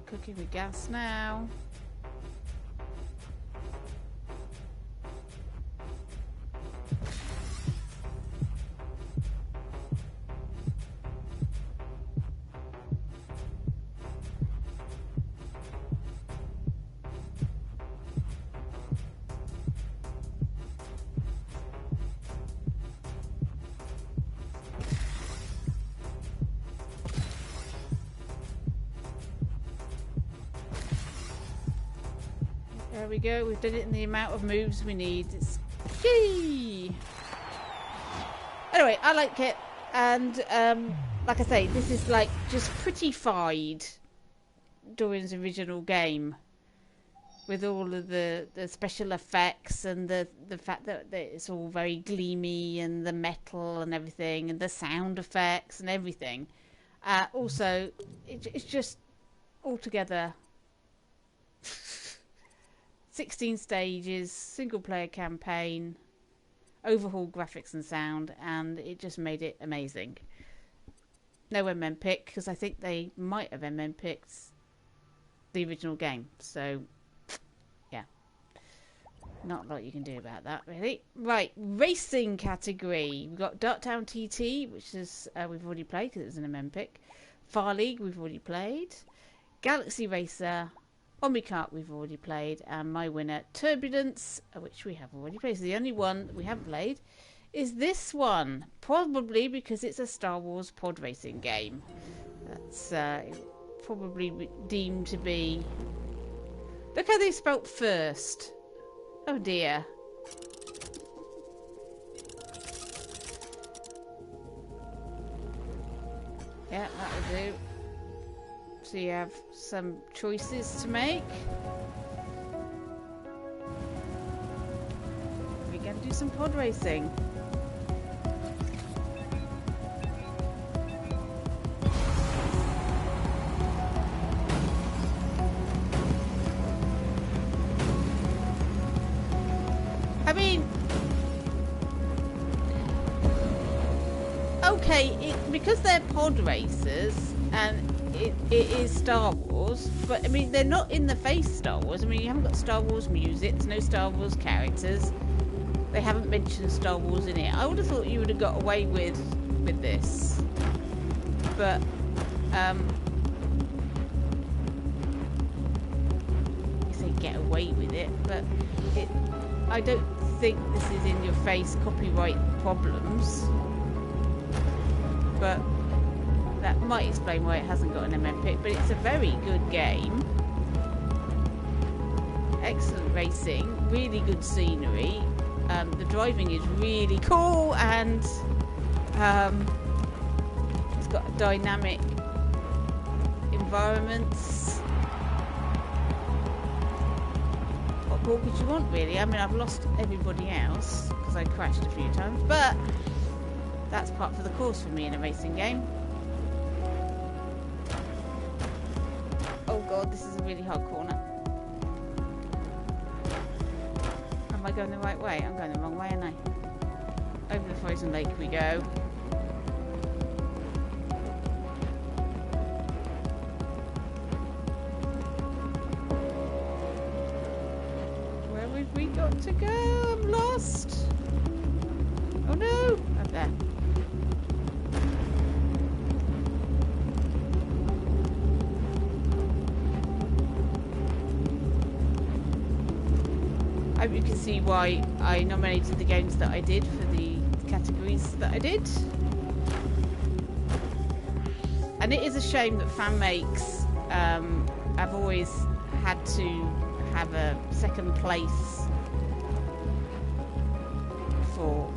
Speaker 1: Cooking with gas now. There we go, we've done it in the amount of moves we need. It's yay! Anyway, I like it, and like I say, this is like just prettified Dorian's original game with all of the special effects and the fact that it's all very gleamy and the metal and everything and the sound effects and everything. Also, it's just altogether 16 stages, single player campaign, overhauled graphics and sound, and it just made it amazing. No MM pick, because I think they might have MM picked the original game. So, yeah. Not a lot you can do about that, really. Right, racing category. We've got Darktown TT, which is we've already played because it was an MM pick. Far League, we've already played. Galaxy Racer, Omikart, we've already played. And my winner, Turbulence, which we have already played. So the only one that we haven't played is this one. Probably because it's a Star Wars pod racing game. That's probably deemed to be... Look how they spelt first. Oh dear. Yeah, that'll do. So you have some choices to make. We're going to do some pod racing. I mean, okay, because they're pod racers and it is Star Wars, but I mean, they're not in the face Star Wars. I mean, you haven't got Star Wars music, there's no Star Wars characters. They haven't mentioned Star Wars in it. I would have thought you would have got away with this. But, you say get away with it, but I don't think this is in your face copyright problems. But that might explain why it hasn't got an MM pick, but it's a very good game. Excellent racing, really good scenery. The driving is really cool, and it's got dynamic environments. What more could you want, really? I mean, I've lost everybody else because I crashed a few times, but that's part of the course for me in a racing game. Oh god, this is a really hard corner. Am I going the right way? I'm going the wrong way, aren't I? Over the frozen lake we go. Where have we got to go? I'm lost. Oh no! Up there. I hope you can see why I nominated the games that I did for the categories that I did. And it is a shame that FanMakes have always had to have a second place for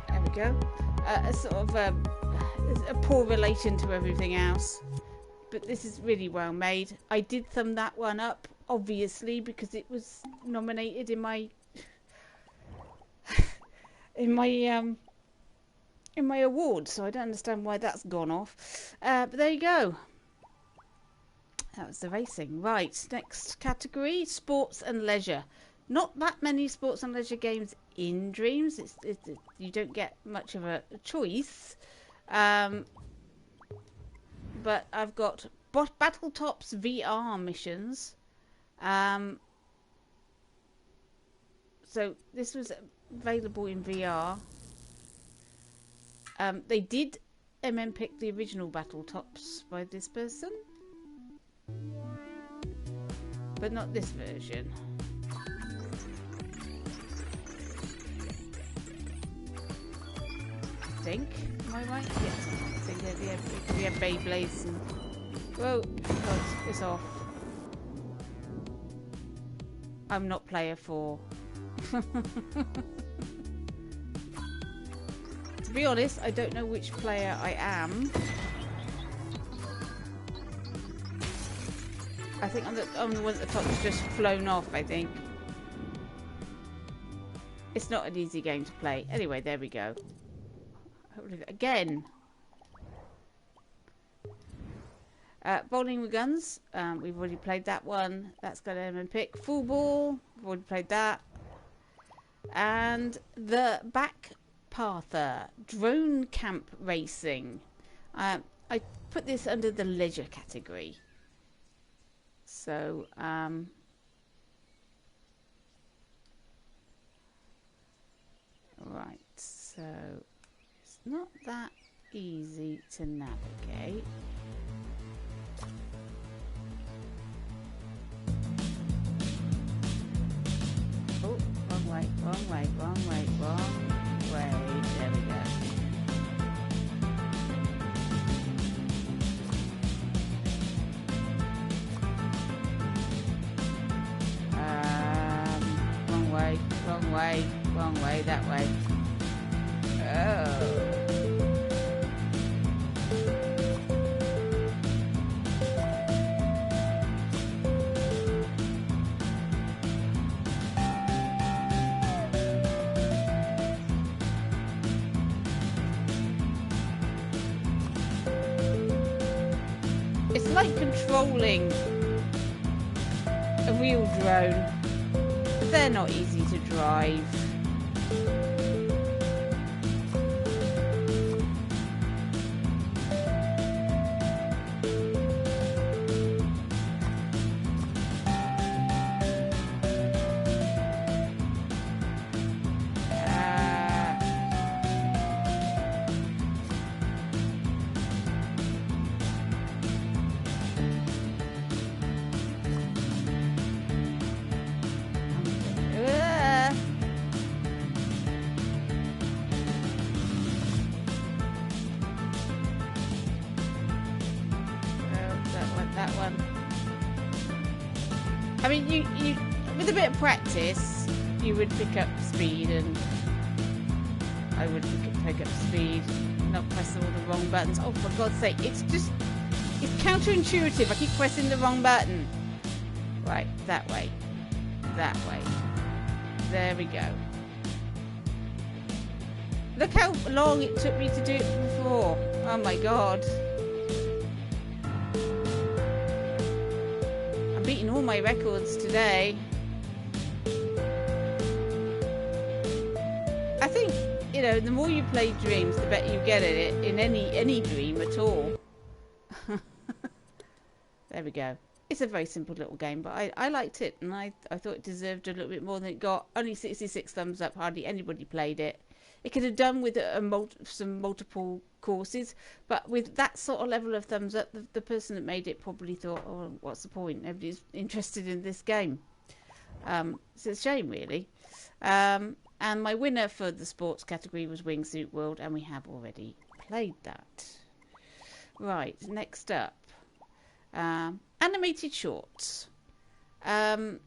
Speaker 1: there we go. A sort of a poor relation to everything else. But this is really well made. I did thumb that one up, obviously, because it was nominated in my in my award. So I don't understand why that's gone off. But there you go. That was the racing. Right, next category: sports and leisure. Not that many sports and leisure games in Dreams. You don't get much of a choice. But I've got Battletops VR missions. So this was available in VR. They did pick the original Battletops by this person, but not this version. I think. Am I right? Yes. I think we have Beyblades and... Whoa! Oh, it's off. I'm not player 4. To be honest, I don't know which player I am. I think I'm the one at the top that's just flown off, I think. It's not an easy game to play. Anyway, there we go. Again. Bowling with Guns, we've already played that one. That's got an M pick. Full Ball, we've already played that. And the Backpather, Drone Camp Racing. I put this under the leisure category. So, right, so it's not that easy to navigate. Oh, wrong way, wrong way, wrong way, wrong way. There we go. Wrong way, that way. Oh. It's like controlling a real drone. They're not easy to drive. I mean, you with a bit of practice, you would pick up speed, and I would pick up speed, not press all the wrong buttons. Oh, for God's sake, it's counterintuitive. I keep pressing the wrong button. Right, that way. There we go. Look how long it took me to do it before. Oh my God. Beating all my records today. I think, you know, the more you play Dreams, the better you get at it in any dream at all. There we go. It's a very simple little game, but I liked it, and I thought it deserved a little bit more than it got. Only 66 thumbs up. Hardly anybody played it. It could have done with some multiple courses, but with that sort of level of thumbs up, the person that made it probably thought, oh, what's the point? Nobody's interested in this game. So it's a shame, really. And my winner for the sports category was Wingsuit World, and we have already played that. Right, next up. Animated shorts. We've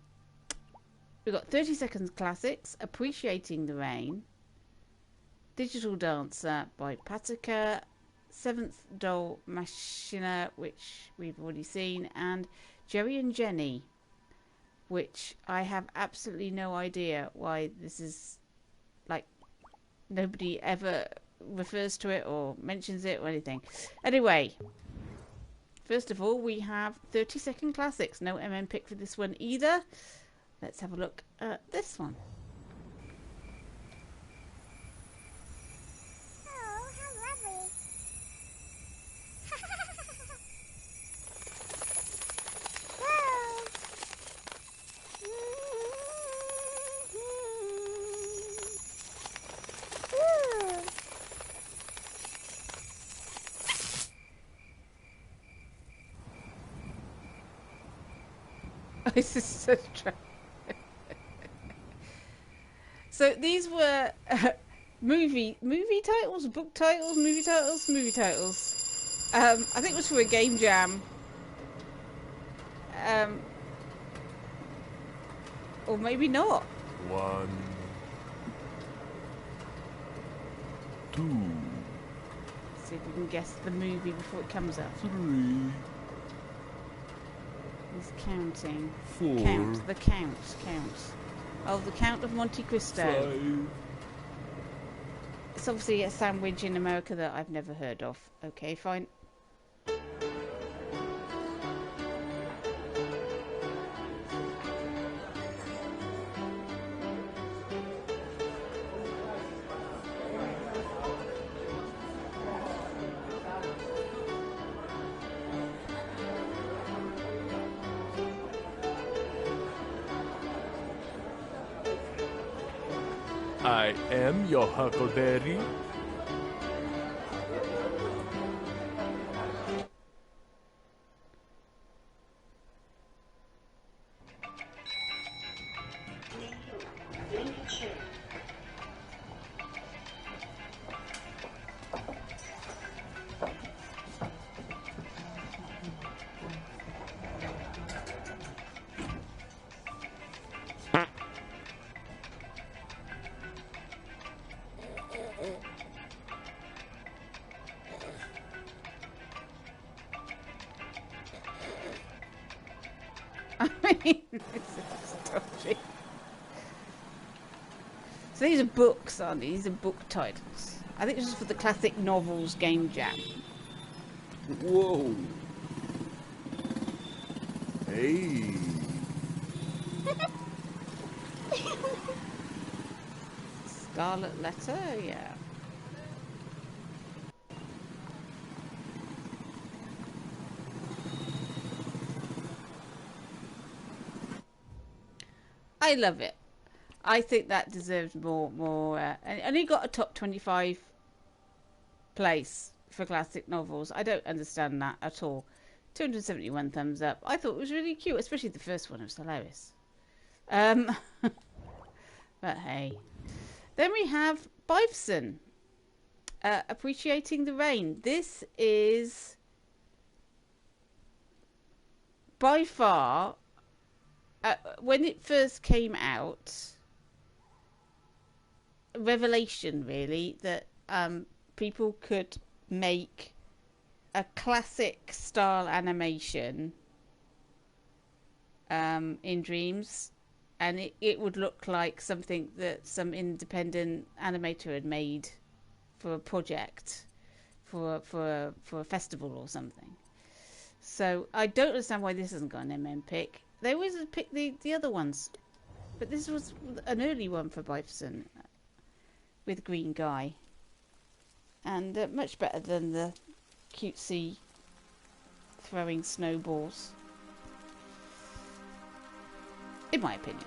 Speaker 1: got 30 Seconds Classics, Appreciating the Rain, Digital Dancer by Patika, Seventh Doll Machina, which we've already seen, and Jerry and Jenny, which I have absolutely no idea why this is, like, nobody ever refers to it or mentions it or anything. Anyway, first of all, we have 30 Second Classics. No MM pick for this one either. Let's have a look at this one. This is so strange. So these were movie titles, book titles, movie titles. I think it was for a game jam. Or maybe not.
Speaker 2: 1, 2,
Speaker 1: See if we can guess the movie before it comes up.
Speaker 2: 3,
Speaker 1: He's counting.
Speaker 2: 4,
Speaker 1: Count. The count. Oh, the Count of Monte Cristo.
Speaker 2: 5.
Speaker 1: It's obviously a sandwich in America that I've never heard of. Okay, fine.
Speaker 6: I am your huckleberry.
Speaker 1: I mean, it's dodgy. So these are books, aren't they? These are book titles. I think this is for the classic novels game jam.
Speaker 6: Whoa. Hey.
Speaker 1: Scarlet Letter, yeah. I love it. I think that deserves more. And only got a top 25 place for classic novels. I don't understand that at all. 271 thumbs up. I thought it was really cute, especially the first one. It was hilarious. But hey. Then we have Bifson. Appreciating the Rain. This is by far, when it first came out, a revelation really that people could make a classic style animation in Dreams, and it would look like something that some independent animator had made for a project, for a festival or something. So I don't understand why this hasn't got an MM pick. They always pick the other ones, but this was an early one for Bifson with Green Guy, and much better than the cutesy throwing snowballs, in my opinion.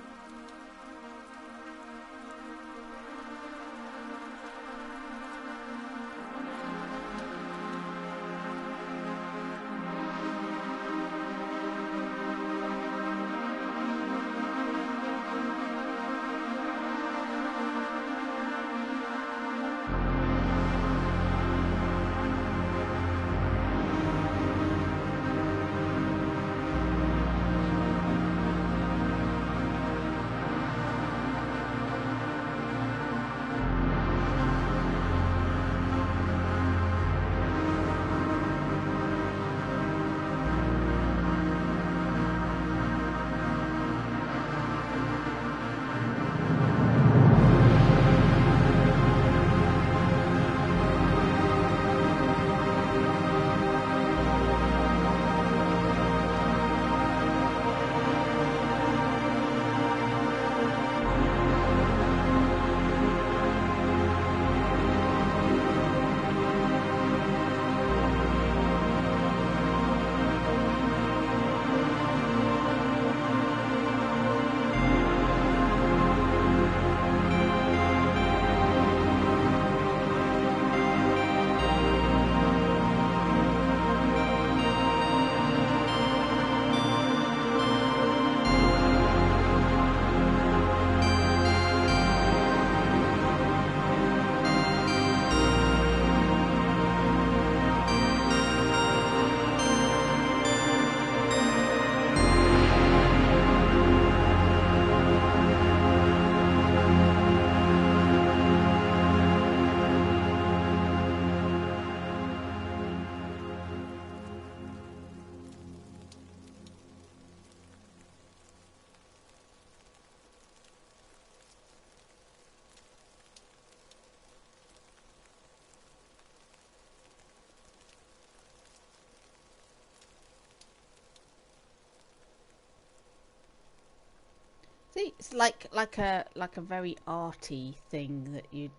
Speaker 1: See, it's like a very arty thing that you'd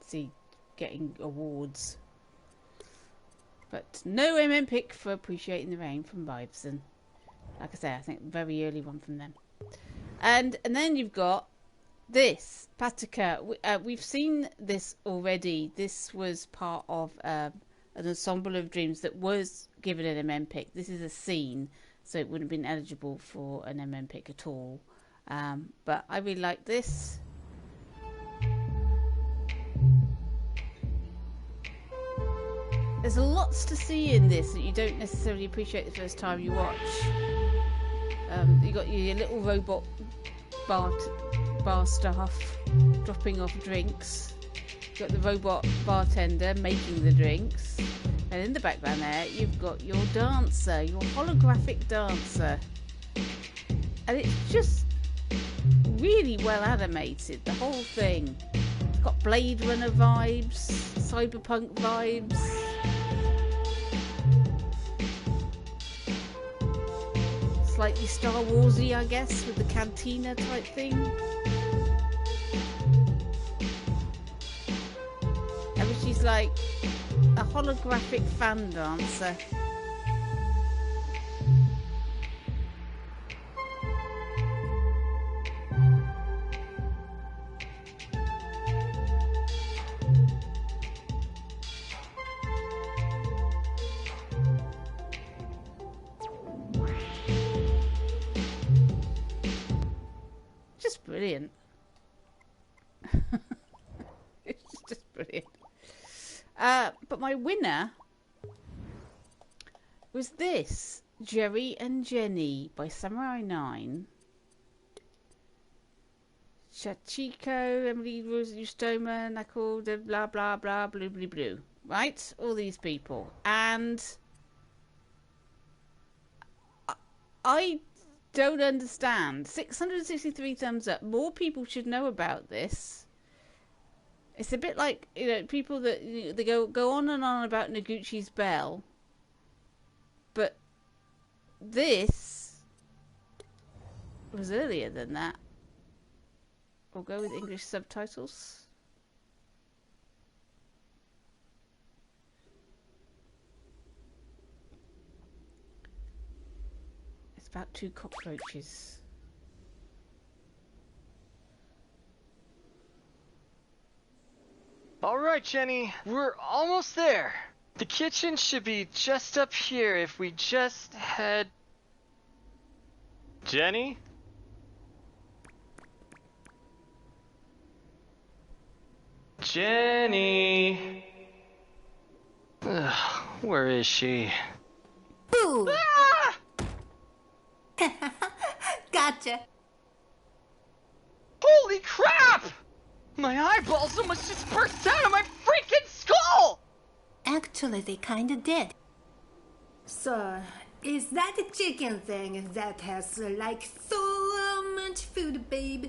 Speaker 1: see getting awards. But no MM pick for Appreciating the Rain from Bibson. Like I say, I think very early one from them. And then you've got This Patika, we've seen this already. This was part of an ensemble of dreams that was given an MM pick. This is a scene, so it wouldn't have been eligible for an MM pick at all. But I really like this. There's lots to see in this that you don't necessarily appreciate the first time you watch. You got your little robot bar staff dropping off drinks. You've got the robot bartender making the drinks. And in the background there, you've got your dancer, your holographic dancer. And it's just really well animated, the whole thing. It's got Blade Runner vibes, cyberpunk vibes. Slightly Star Warsy, I guess, with the cantina type thing. And she's like a holographic fan dancer. Brilliant. It's just brilliant. But my winner was this, Jerry and Jenny by Samurai 9. Chachiko, Emily Rose Ustoma, Knuckle, blah blah blah, blue blue blue. Right? All these people. And I don't understand. 663 thumbs up. More people should know about this. It's a bit like, you know, people that they go on and on about Noguchi's Bell, but this was earlier than that. We'll go with English subtitles. About 2 cockroaches.
Speaker 7: All right, Jenny, we're almost there. The kitchen should be just up here if we just head... Jenny? Jenny? Ugh, where is she?
Speaker 5: Boo!
Speaker 7: Ah!
Speaker 5: Gotcha.
Speaker 7: Holy crap! My eyeballs almost just burst out of my freaking skull!
Speaker 5: Actually, they kinda did. So, is that a chicken thing that has like so much food, babe?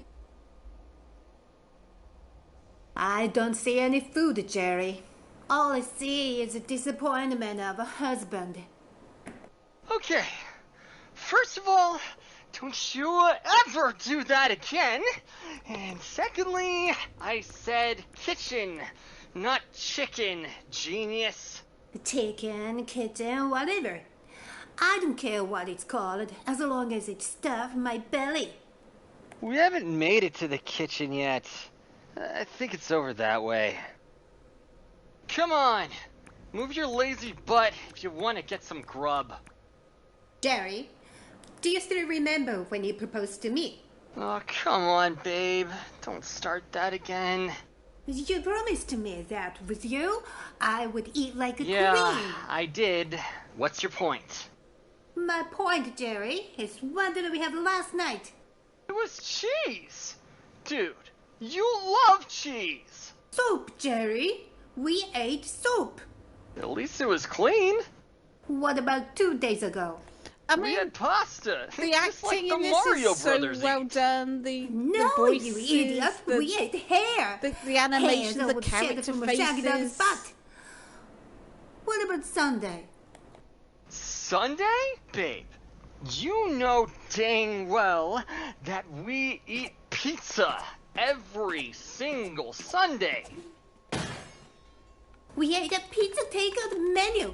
Speaker 5: I don't see any food, Jerry. All I see is the disappointment of a husband.
Speaker 7: Okay, first of all, don't you ever do that again. And secondly, I said kitchen, not chicken, genius.
Speaker 5: Chicken, kitchen, whatever. I don't care what it's called, as long as it stuffs my belly.
Speaker 7: We haven't made it to the kitchen yet. I think it's over that way. Come on, move your lazy butt if you want to get some grub.
Speaker 5: Jerry, do you still remember when you proposed to me?
Speaker 7: Oh, come on, babe. Don't start that again.
Speaker 5: You promised me that with you, I would eat like a
Speaker 7: Yeah,
Speaker 5: queen.
Speaker 7: I did. What's your point?
Speaker 5: My point, Jerry, is what did we have last night?
Speaker 7: It was cheese. Dude, you love cheese.
Speaker 5: Soup, Jerry. We ate soup.
Speaker 7: At least it was clean.
Speaker 5: What about 2 days ago?
Speaker 1: I
Speaker 7: We
Speaker 1: mean,
Speaker 7: had pasta.
Speaker 1: the
Speaker 7: Just like
Speaker 1: acting
Speaker 7: the
Speaker 1: in this
Speaker 7: Mario
Speaker 1: is so
Speaker 7: Brothers
Speaker 1: well
Speaker 7: eat.
Speaker 1: done. The
Speaker 5: No,
Speaker 1: voices,
Speaker 5: you idiot. We ate hair.
Speaker 1: the animation,
Speaker 5: Hair
Speaker 1: the
Speaker 5: that would shed
Speaker 1: character
Speaker 5: from a shaggy dog's
Speaker 1: faces.
Speaker 5: butt. What about Sunday?
Speaker 7: Sunday? Babe, you know dang well that we eat pizza every single Sunday.
Speaker 5: We ate a pizza takeout menu.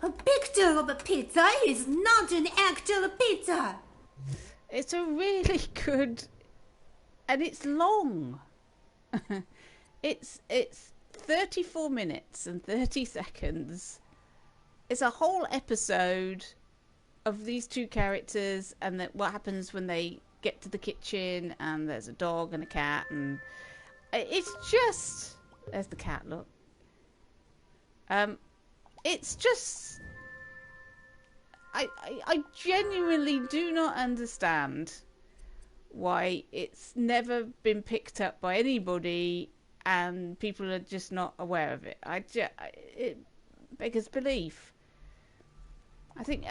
Speaker 5: A picture of a pizza is not an actual pizza.
Speaker 1: It's a really good and it's long. It's 34 minutes and 30 seconds. It's a whole episode of these two characters and that what happens when they get to the kitchen and there's a dog and a cat, and it's just, there's the cat, look. It's just, I genuinely do not understand why it's never been picked up by anybody and people are just not aware of it. It beggars belief. I think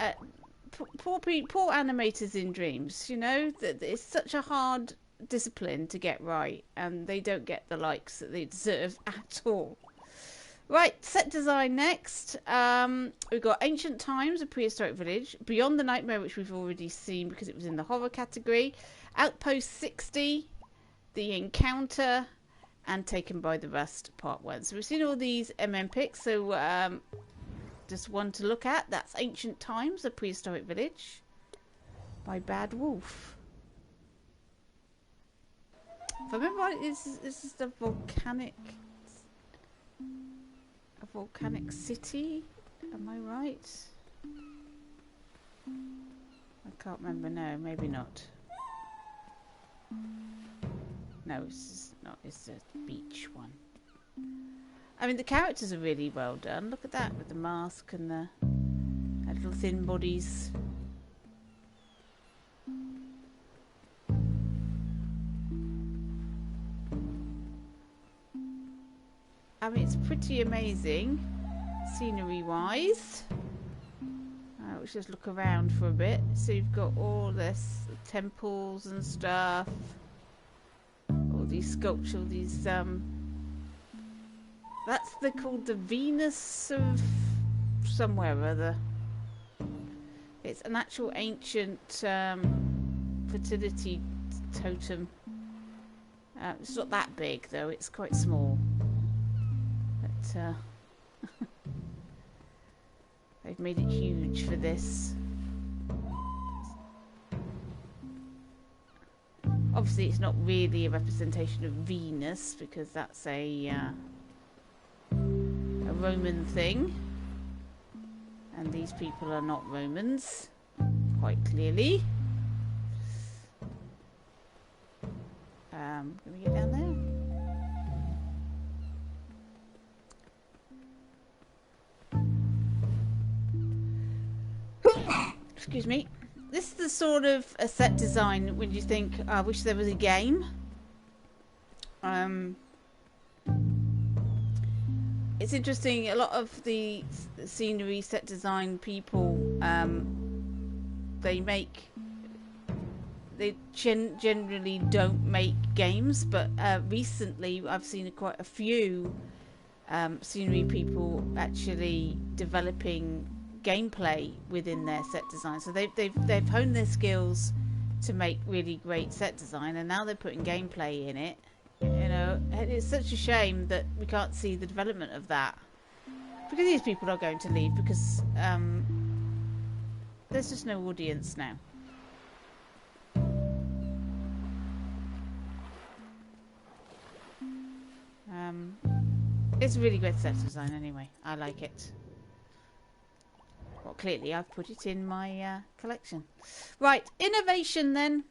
Speaker 1: poor animators in Dreams, you know, that it's such a hard discipline to get right, and they don't get the likes that they deserve at all. Right, set design next. We've got Ancient Times, a prehistoric village. Beyond the Nightmare, which we've already seen because it was in the horror category. Outpost 60, The Encounter, and Taken by the Rust, Part 1. So we've seen all these picks, so just one to look at. That's Ancient Times, a prehistoric village, by Bad Wolf. If I remember right, this is the volcanic city. Am I right? I can't remember. No, maybe not. No, it's not. It's the beach one. I mean, the characters are really well done. Look at that with the mask and the little thin bodies. I mean, it's pretty amazing, scenery-wise. Let's just look around for a bit. So you've got all this temples and stuff, all these sculptures, all these they're called the Venus of somewhere or other. It's an actual ancient fertility totem. It's not that big though; it's quite small. But they've made it huge for this. Obviously, it's not really a representation of Venus because that's a Roman thing, and these people are not Romans, quite clearly. Can we get down there? Excuse me. This is the sort of a set design when you think, oh, I wish there was a game. It's interesting, a lot of the scenery set design people, they generally don't make games, but recently I've seen quite a few scenery people actually developing gameplay within their set design. So they've honed their skills to make really great set design, and now they're putting gameplay in it. You know, it's such a shame that we can't see the development of that, because these people are going to leave because there's just no audience now. It's a really great set design anyway. I like it. Well, clearly I've put it in my collection. Right, innovation then.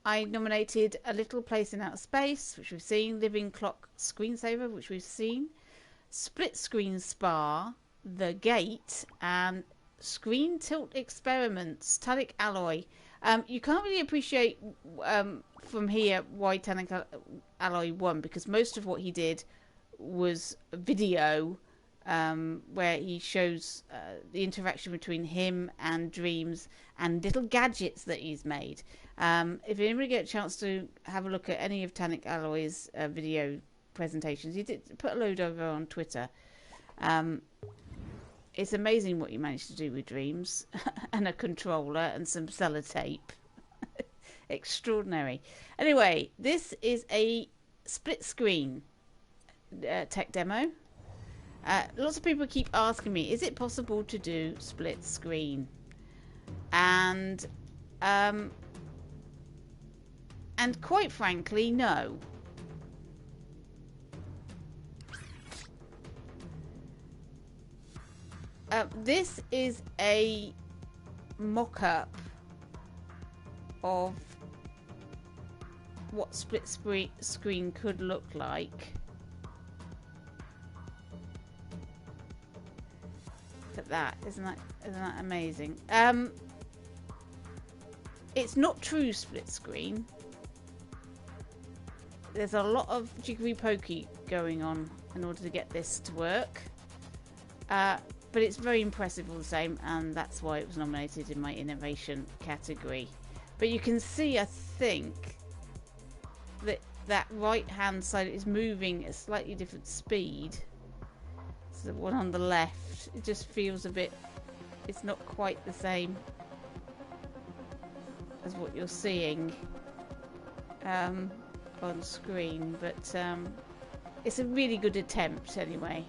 Speaker 1: I nominated A Little Place in Outer Space, which we've seen. Living Clock Screensaver, which we've seen. Split Screen Spa, The Gate, and Screen Tilt Experiments, Tannic Alloy. You can't really appreciate from here why Tannic Alloy won, because most of what he did was video, where he shows the interaction between him and Dreams and little gadgets that he's made. If anybody get a chance to have a look at any of Tannic Alloy's video presentations, he did put a load over on Twitter. It's amazing what you managed to do with Dreams and a controller and some sellotape. Extraordinary. Anyway, this is a split screen tech demo. Lots of people keep asking me, is it possible to do split screen? And And quite frankly, no. This is a mock-up of what split screen could look like. Look at that. Isn't that amazing? It's not true split screen. There's a lot of jiggery pokey going on in order to get this to work. But it's very impressive all the same, and that's why it was nominated in my innovation category. But you can see, I think, that that right hand side is moving at a slightly different speed. So the one on the left, it just feels a bit, it's not quite the same as what you're seeing on screen, but it's a really good attempt anyway.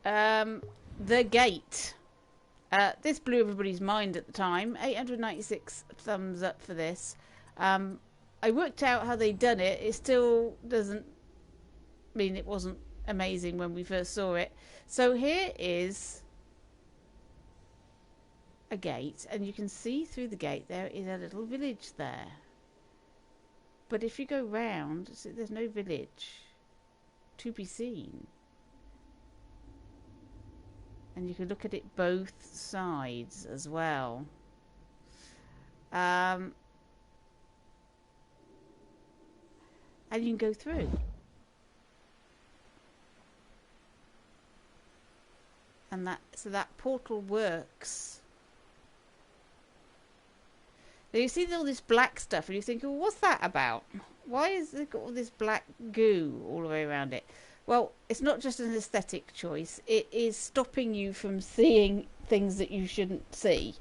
Speaker 1: The Gate. This blew everybody's mind at the time. 896 thumbs up for this. I worked out how they'd done it. It still doesn't mean it wasn't amazing when we first saw it. So here is a gate, and you can see through the gate there is a little village there. But if you go round, there's no village to be seen. And you can look at it both sides as well. And you can go through. And so that portal works. Now you see all this black stuff and you think, well, what's that about? Why is it got all this black goo all the way around it? Well, it's not just an aesthetic choice. It is stopping you from seeing things that you shouldn't see.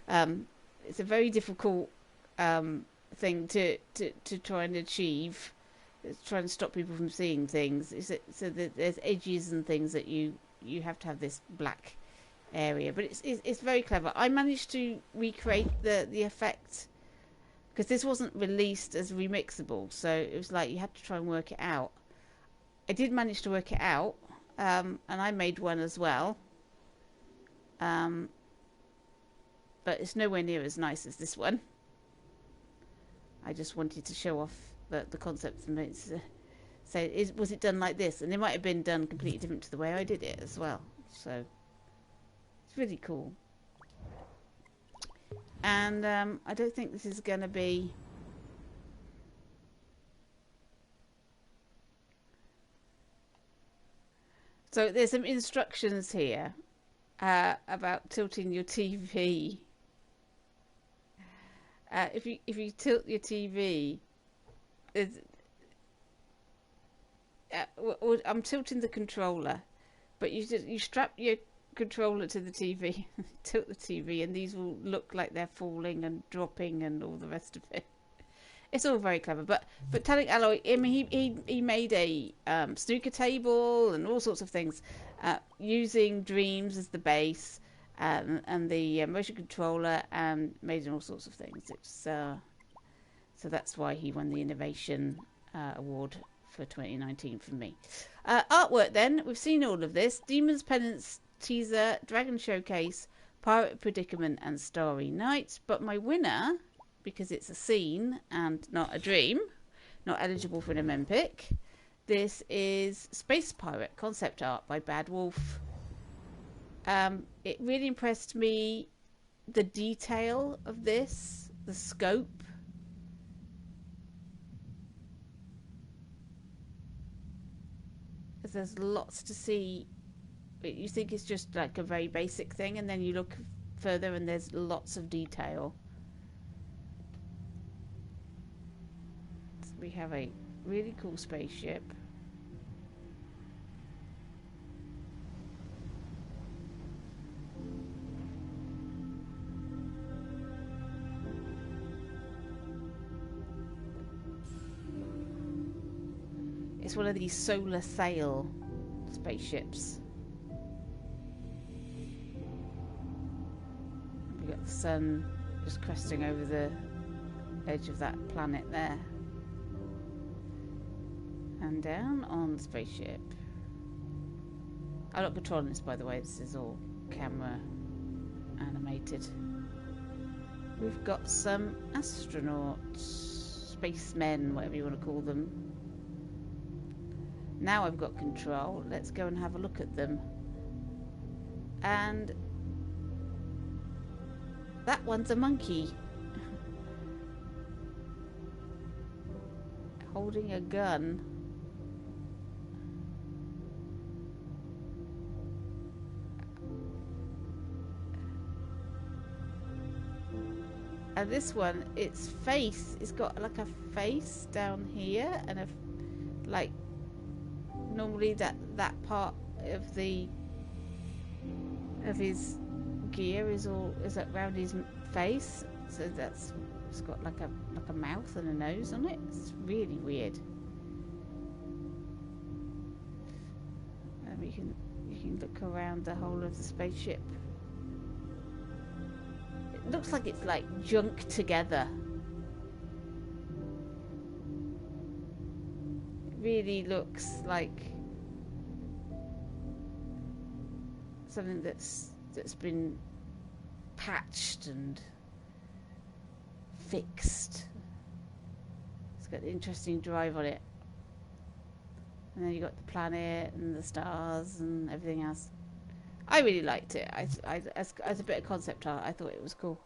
Speaker 1: It's a very difficult thing to try and achieve. It's trying to stop people from seeing things. So that there's edges and things that you have to have this black area. But it's very clever. I managed to recreate the effect because this wasn't released as remixable. So it was like you had to try and work it out. I did manage to work it out, and I made one as well. But it's nowhere near as nice as this one. I just wanted to show off the concept and say, was it done like this? And it might have been done completely different to the way I did it as well. So it's really cool. And I don't think this is going to be... So there's some instructions here about tilting your TV. If you tilt your TV, I'm tilting the controller, but you strap your controller to the TV, tilt the TV, and these will look like they're falling and dropping and all the rest of it. It's all very clever, but Talik Alloy, I mean, he made a snooker table and all sorts of things using Dreams as the base and the motion controller, and made all sorts of things. It's so that's why he won the Innovation Award for 2019 from me. Artwork then, we've seen all of this. Demon's Penance teaser, Dragon Showcase, Pirate Predicament and Starry Night. But my winner, because it's a scene and not a dream, not eligible for an Olympic, this is Space Pirate concept art by Bad Wolf. It really impressed me, the detail of this, the scope. There's lots to see. You think it's just like a very basic thing, and then you look further and there's lots of detail. We have a really cool spaceship. It's one of these solar sail spaceships. We've got the sun Just cresting over the edge of that planet there. And down on the spaceship. I'm not controlling this, by the way. This is all camera animated. We've got some astronauts, spacemen, whatever you want to call them. Now I've got control. Let's go and have a look at them. And that one's a monkey. Holding a gun. And this one, its face, it's got like a face down here, and a like normally that part of his gear is around his face, so it's got like a mouth and a nose on it. It's really weird. You can look around the whole of the spaceship. It looks like it's like junk together. It really looks like something that's been patched and fixed. It's got an interesting drive on it. And then you got the planet and the stars and everything else. I really liked it. As a bit of concept art, I thought it was cool.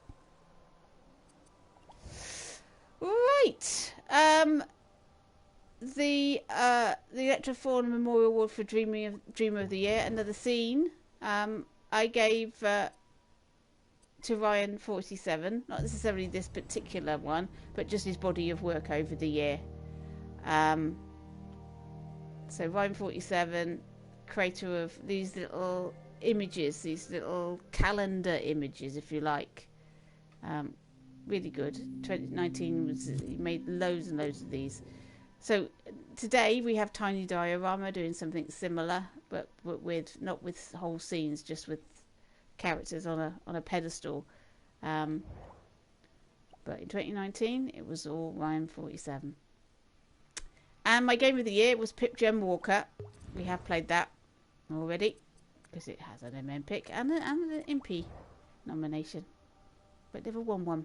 Speaker 1: Right. The Electrofauna Memorial Award for Dreamer of the Year, another scene. I gave to Ryan 47, not necessarily this particular one, but just his body of work over the year. So Ryan 47, creator of these little images, these little calendar images, if you like. Really good. 2019 was, he made loads and loads of these. So today we have Tiny Diorama doing something similar, but with not with whole scenes, just with characters on a pedestal. But in 2019 it was all Ryan 47. And my game of the year was Pip Gem Walker. We have played that already because it has an MM pick and an Impy nomination, but never won one.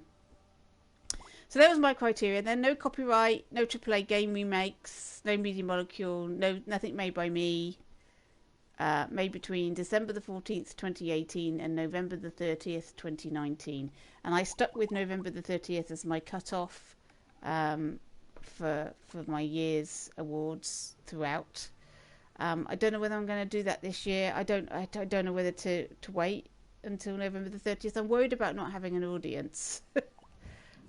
Speaker 1: So that was my criteria. Then no copyright, no AAA game remakes, no Media Molecule, nothing made by me. Made between December the 14th, 2018 and November the 30th, 2019. And I stuck with November the 30th as my cutoff for my year's awards throughout. I don't know whether I'm going to do that this year. I don't know whether to wait until November the 30th. I'm worried about not having an audience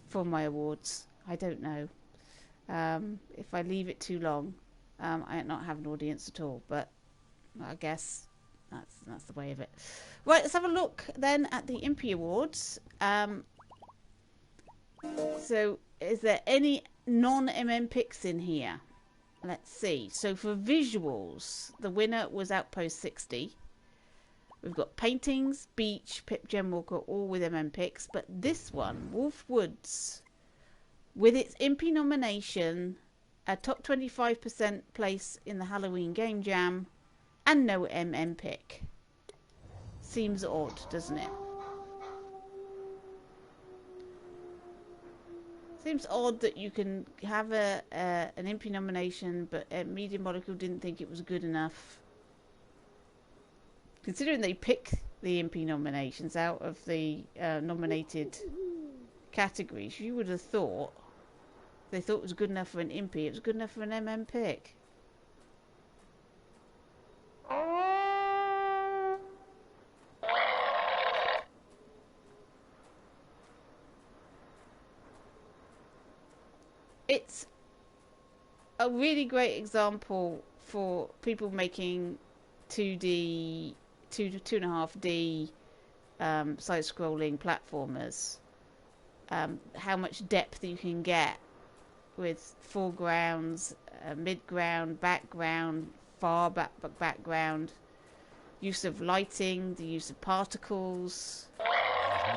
Speaker 1: for my awards. I don't know. If I leave it too long, I might not have an audience at all. But I guess that's the way of it. Right, let's have a look then at the Impy Awards. So, is there any non-MM picks in here? Let's see. So for visuals, the winner was Outpost 60. We've got paintings, beach, Pip Gem Walker, all with MM picks. But this one, Wolf Woods, with its Impy nomination, a top 25% place in the Halloween Game Jam, and no MM pick. Seems odd, doesn't it? Seems odd that you can have an Impy nomination, but Media Molecule didn't think it was good enough. Considering they pick the Impy nominations out of the nominated categories, you would have thought they thought it was good enough for an Impy. It was good enough for an MM pick. It's a really great example for people making 2D, 2.5D side-scrolling platformers. How much depth you can get with foregrounds, midground, background, far background, use of lighting, the use of particles.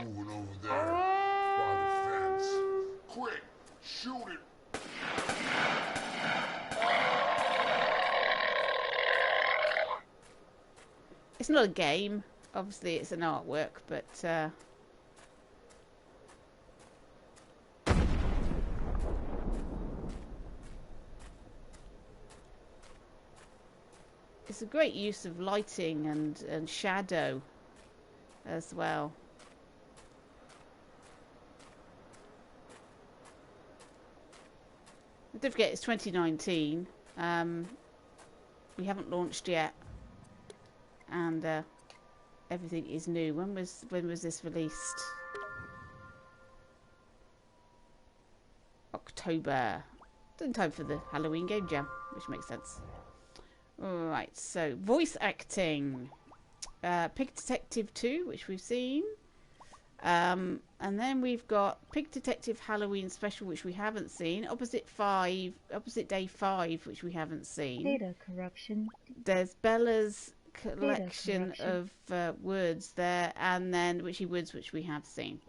Speaker 8: Moving over there. by the fence. Quick, shoot it.
Speaker 1: It's not a game. Obviously, it's an artwork, but it's a great use of lighting and shadow as well. Don't forget, it's 2019. We haven't launched yet, and everything is new. When was this released? October. In time for the Halloween game jam, which makes sense. Alright, so voice acting. Pig Detective 2, which we've seen. And then we've got Pig Detective Halloween Special, which we haven't seen. Opposite Day 5, which we haven't seen.
Speaker 9: Data corruption.
Speaker 1: There's Bella's collection of words there, and then Witchy Woods, which we have seen.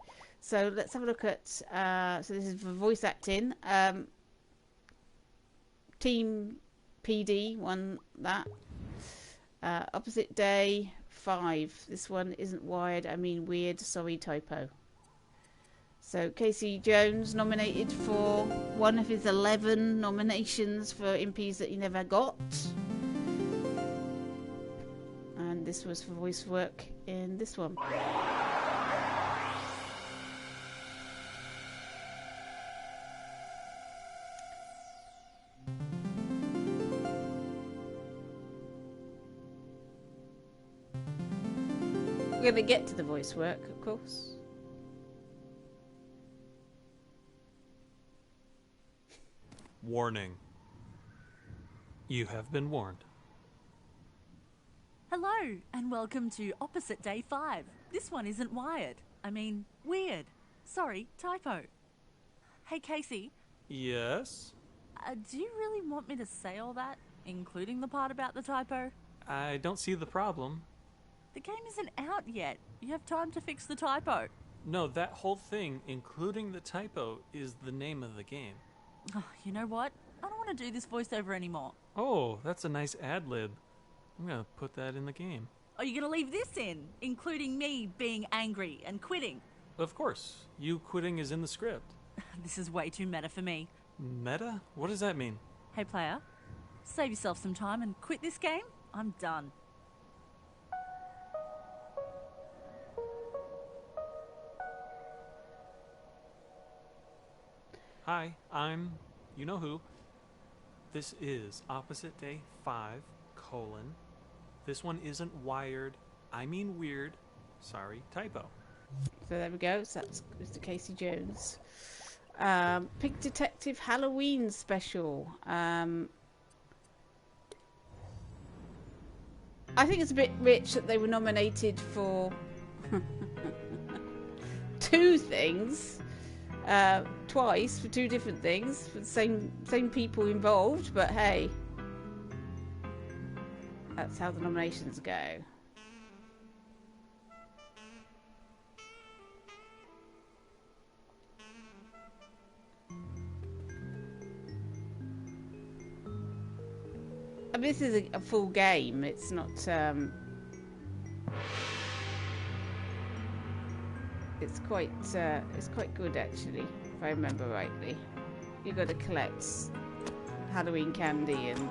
Speaker 1: So let's have a look at, so this is for voice acting. Team PD won that. Opposite Day 5. This one isn't wired, I mean weird, sorry, typo. So Casey Jones nominated for one of his 11 nominations for impies that he never got. And this was for voice work in this one. We're going to get to the voice work, of course.
Speaker 10: Warning. You have been warned.
Speaker 11: Hello, and welcome to Opposite Day 5. This one isn't wired. I mean, weird. Sorry, typo. Hey, Casey.
Speaker 10: Yes?
Speaker 11: Do you really want me to say all that, including the part about the typo?
Speaker 10: I don't see the problem.
Speaker 11: The game isn't out yet. You have time to fix the typo.
Speaker 10: No, that whole thing, including the typo, is the name of the game.
Speaker 11: Oh, you know what? I don't want to do this voiceover anymore.
Speaker 10: Oh, that's a nice ad-lib. I'm gonna put that in the game.
Speaker 11: Are you gonna leave this in, including me being angry and quitting?
Speaker 10: Of course. You quitting is in the script.
Speaker 11: This is way too meta for me.
Speaker 10: Meta? What does that mean?
Speaker 11: Hey, player. Save yourself some time and quit this game. I'm done.
Speaker 10: Hi, I'm you-know-who. This is Opposite Day 5, : This one isn't wired, I mean weird. Sorry, typo.
Speaker 1: So there we go. So that's Mr. Casey Jones. Pig Detective Halloween Special. I think it's a bit rich that they were nominated for two things. Twice for two different things for the same people involved, but hey, that's how the nominations go. I mean, this is a full game. It's not. It's quite good actually, if I remember rightly. You got to collect Halloween candy and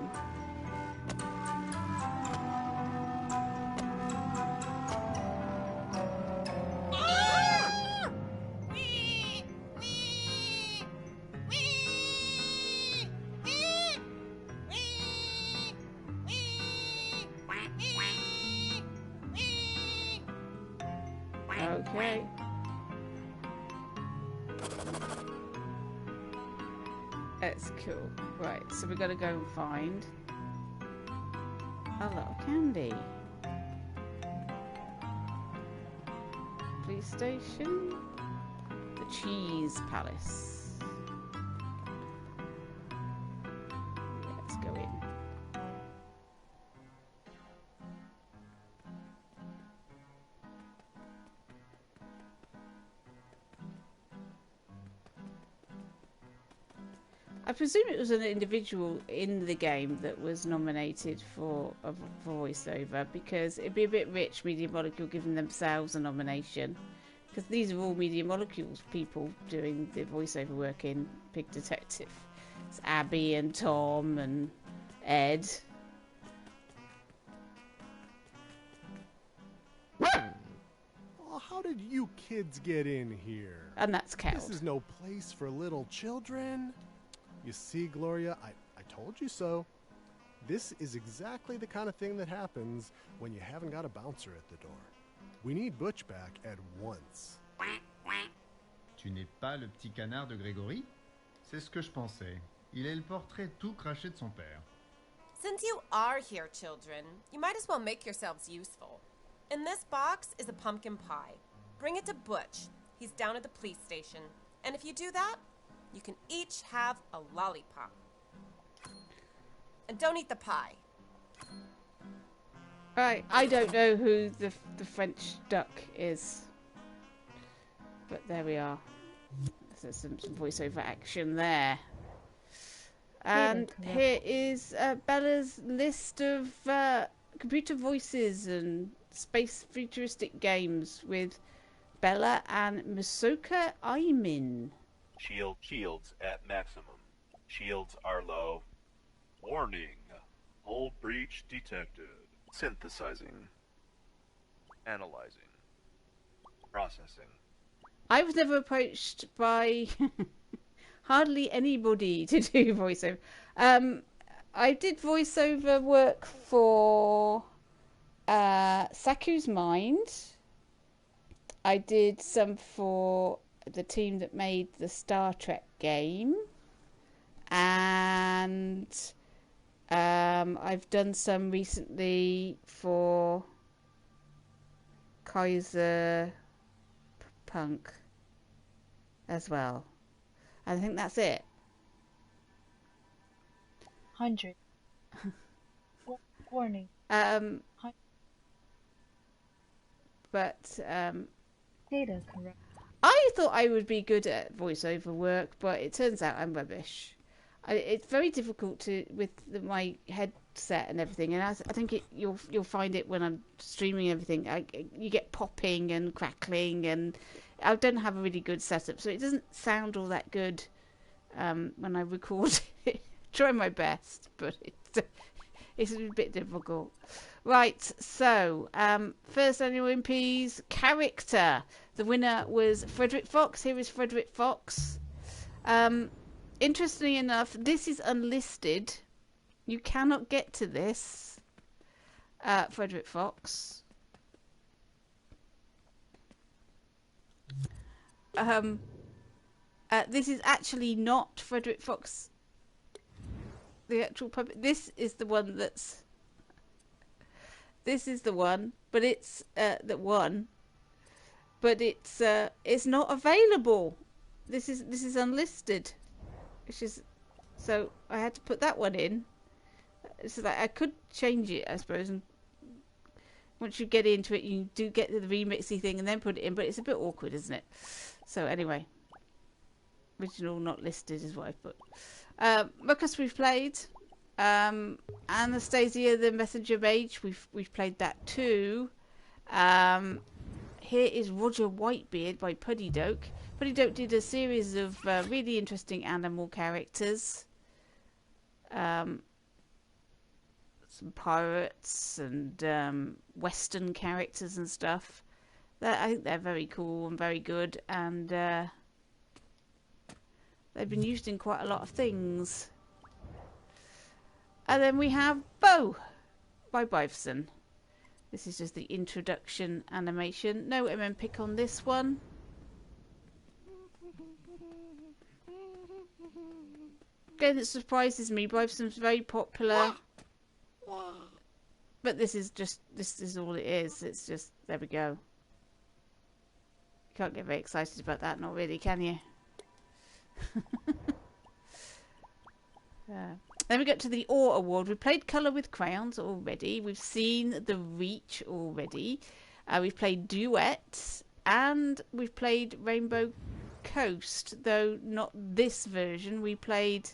Speaker 1: okay. That's cool. Right, so we're gonna go and find a lot of candy. Police station. The Cheese Palace. Let's go in. presume it was an individual in the game that was nominated for a voiceover, because it'd be a bit rich, Media Molecule giving themselves a nomination, because these are all Media Molecules people doing the voiceover work in Pig Detective. It's Abby and Tom and Ed.
Speaker 9: Oh, how did you kids get in here?
Speaker 1: And that's Kel.
Speaker 9: This is no place for little children. You see, Gloria, I told you so. This is exactly the kind of thing that happens when you haven't got a bouncer at the door. We need Butch back at once.
Speaker 12: Tu n'es pas le petit canard de Grégory? C'est ce que je pensais. Il est le portrait tout craché de son père.
Speaker 13: Since you are here, children, you might as well make yourselves useful. In this box is a pumpkin pie. Bring it to Butch. He's down at the police station. And if you do that, you can each have a lollipop. And don't eat the pie.
Speaker 1: Right, I don't know who the French duck is, but there we are. So some voiceover action there. And here is Bella's list of computer voices and space futuristic games with Bella and Masoka Aimin.
Speaker 14: Shields at maximum. Shields are low. Warning. Hull breach detected.
Speaker 2: Synthesizing. Analyzing. Processing.
Speaker 1: I was never approached by hardly anybody to do voiceover. I did voiceover work for Saku's Mind. I did some for the team that made the Star Trek game. And I've done some recently for Kaiser Punk as well. I think that's it.
Speaker 15: 100. Warning.
Speaker 1: But
Speaker 15: Data correct.
Speaker 1: I thought I would be good at voiceover work, but it turns out I'm rubbish. It's very difficult to with my headset and everything, and I think you'll find it when I'm streaming everything. You get popping and crackling, and I don't have a really good setup, so it doesn't sound all that good when I record it. Try my best, but it's a bit difficult. Right, so first annual MPs character. The winner was Frederick Fox. Here is Frederick Fox. Interestingly enough, this is unlisted. You cannot get to this. Frederick Fox. This is actually not Frederick Fox. The actual puppet. This is the one that's. This is the one, but it's that one. But it's not available. This is unlisted, which is so I had to put that one in. So that I could change it, I suppose. And once you get into it, you do get the remixy thing and then put it in. But it's a bit awkward, isn't it? So anyway, original not listed is what I put. Ruckus we've played. Anastasia the Messenger Mage, we've played that too. Here is Roger Whitebeard by Puddy Doke. Puddy Doke did a series of really interesting animal characters. Some pirates and western characters and stuff. I think they're very cool and very good, and they've been used in quite a lot of things. And then we have Bo by Bivson. This is just the introduction animation. No pick on this one. Again, it surprises me. Bivson's very popular. But this is all it is. It's just, there we go. You can't get very excited about that, not really, can you? Then we get to the Awe Award. We played Colour with Crayons already. We've seen The Reach already. We've played Duet. And we've played Rainbow Coast. Though not this version. We played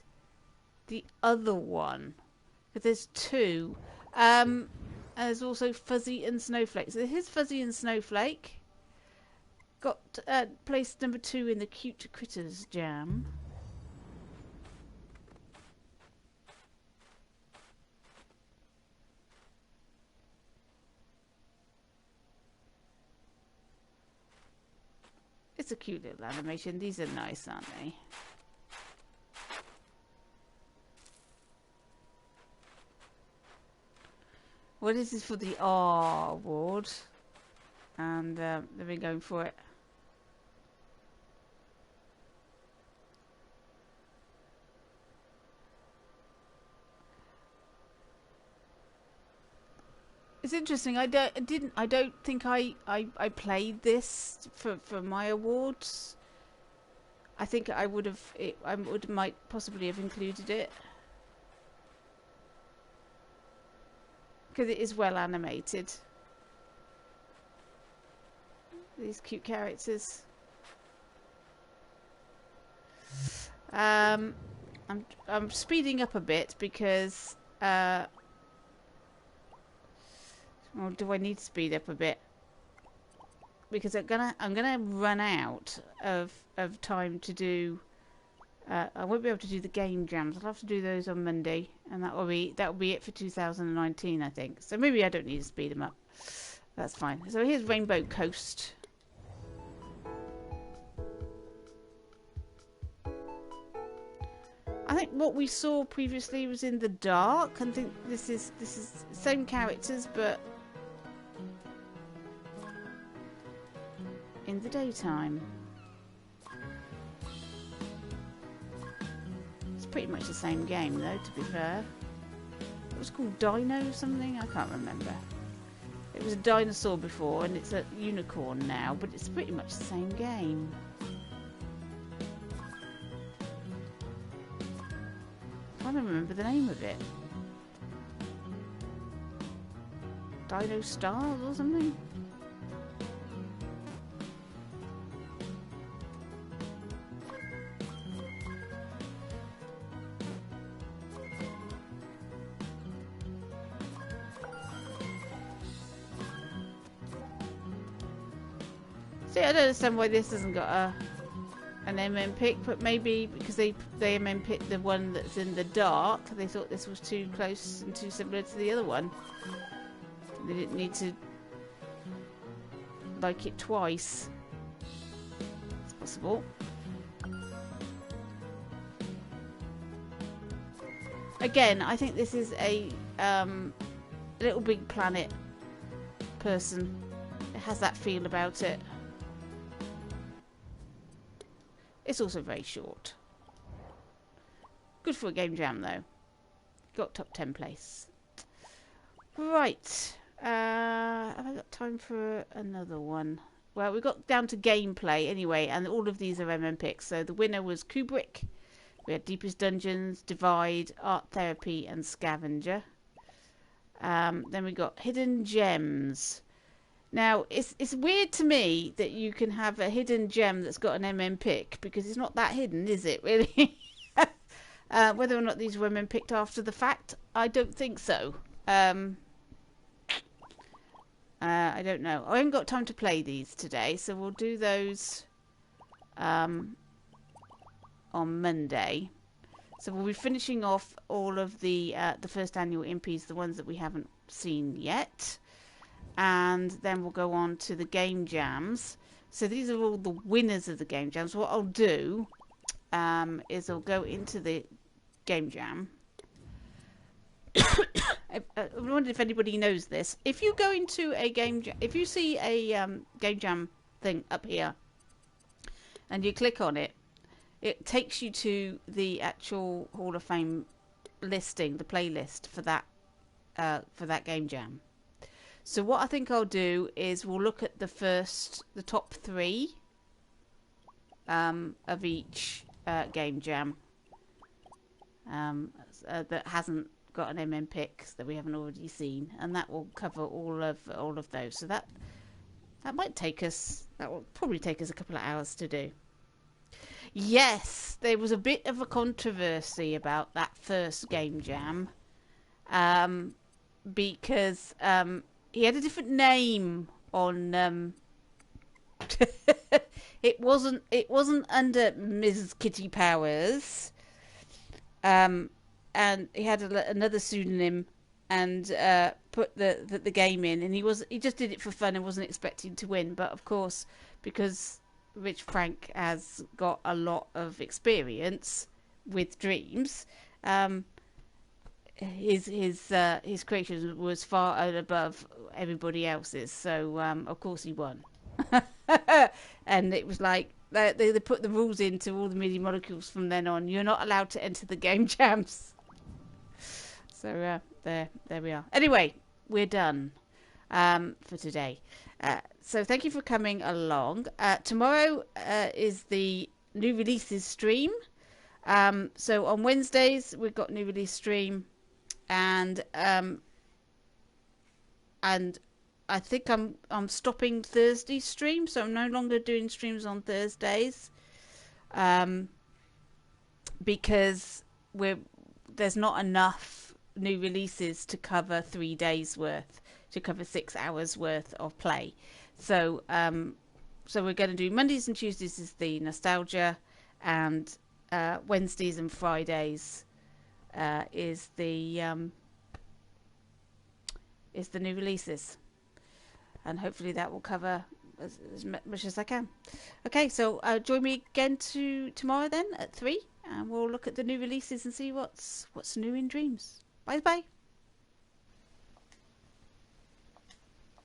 Speaker 1: the other one. Because there's two. There's also Fuzzy and Snowflake. So here's Fuzzy and Snowflake. Got place number 2 in the Cute Critters Jam. It's a cute little animation. These are nice, aren't they? Well, this is for the R award. And they've been going for it. It's interesting. I don't think I played this for my awards. I think I would have. Might possibly have included it because it is well animated. These cute characters. I'm speeding up a bit because. Or do I need to speed up a bit? Because I'm gonna run out of time to do. I won't be able to do the game jams. I'll have to do those on Monday, and that will be it for 2019, I think. So maybe I don't need to speed them up. That's fine. So here's Rainbow Coast. I think what we saw previously was in the dark. I think this is same characters, but in the daytime. It's pretty much the same game, though, to be fair. It was called Dino something? I can't remember. It was a dinosaur before, and it's a unicorn now, but it's pretty much the same game. I can't remember the name of it. Dino Stars or something? See, I don't understand why this hasn't got an MM pick, but maybe because they MM picked the one that's in the dark, they thought this was too close and too similar to the other one. They didn't need to like it twice. It's possible. Again, I think this is a Little Big Planet person. It has that feel about it. It's also very short. Good for a game jam, though. Got top 10 place. Right. Have I got time for another one? Well, we got down to gameplay anyway, and all of these are MM picks. So the winner was Kubrick. We had Deepest Dungeons, Divide, Art Therapy, and Scavenger. Then we got Hidden Gems. Now, it's weird to me that you can have a hidden gem that's got an MM pick, because it's not that hidden, is it, really? Whether or not these were MM picked after the fact, I don't think so. I don't know. I haven't got time to play these today, so we'll do those on Monday. So we'll be finishing off all of the first annual impies, the ones that we haven't seen yet. And then we'll go on to the game jams. So these are all the winners of the game jams. What I'll do is I'll go into the game jam. I wonder if anybody knows this. If you go into a game jam, if you see a game jam thing up here, and you click on it, it takes you to the actual Hall of Fame listing, the playlist for that game jam. So what I think I'll do is we'll look at the top 3 of each game jam that hasn't got an MM pick that we haven't already seen, and that will cover all of those. So that will probably take us a couple of hours to do. Yes, there was a bit of a controversy about that first game jam, because he had a different name on. It wasn't under Mrs. Kitty Powers, and he had another pseudonym, and put the game in, and he just did it for fun and wasn't expecting to win. But of course, because Rich Frank has got a lot of experience with dreams, his creation was far and above everybody else's. So of course he won. And it was like they put the rules into all the MIDI molecules from then on. You're not allowed to enter the game jams. So there we are. Anyway, we're done for today. So thank you for coming along. Tomorrow is the new releases stream. So on Wednesdays we've got new release stream, and I think I'm stopping Thursday stream, so I'm no longer doing streams on Thursdays, because there's not enough new releases to cover 3 days worth, to cover 6 hours worth of play. So we're going to do Mondays and Tuesdays is the nostalgia, and Wednesdays and Fridays is the new releases, and hopefully that will cover as much as I can. Okay, so join me again tomorrow then at 3, and we'll look at the new releases and see what's new in Dreams. Bye bye.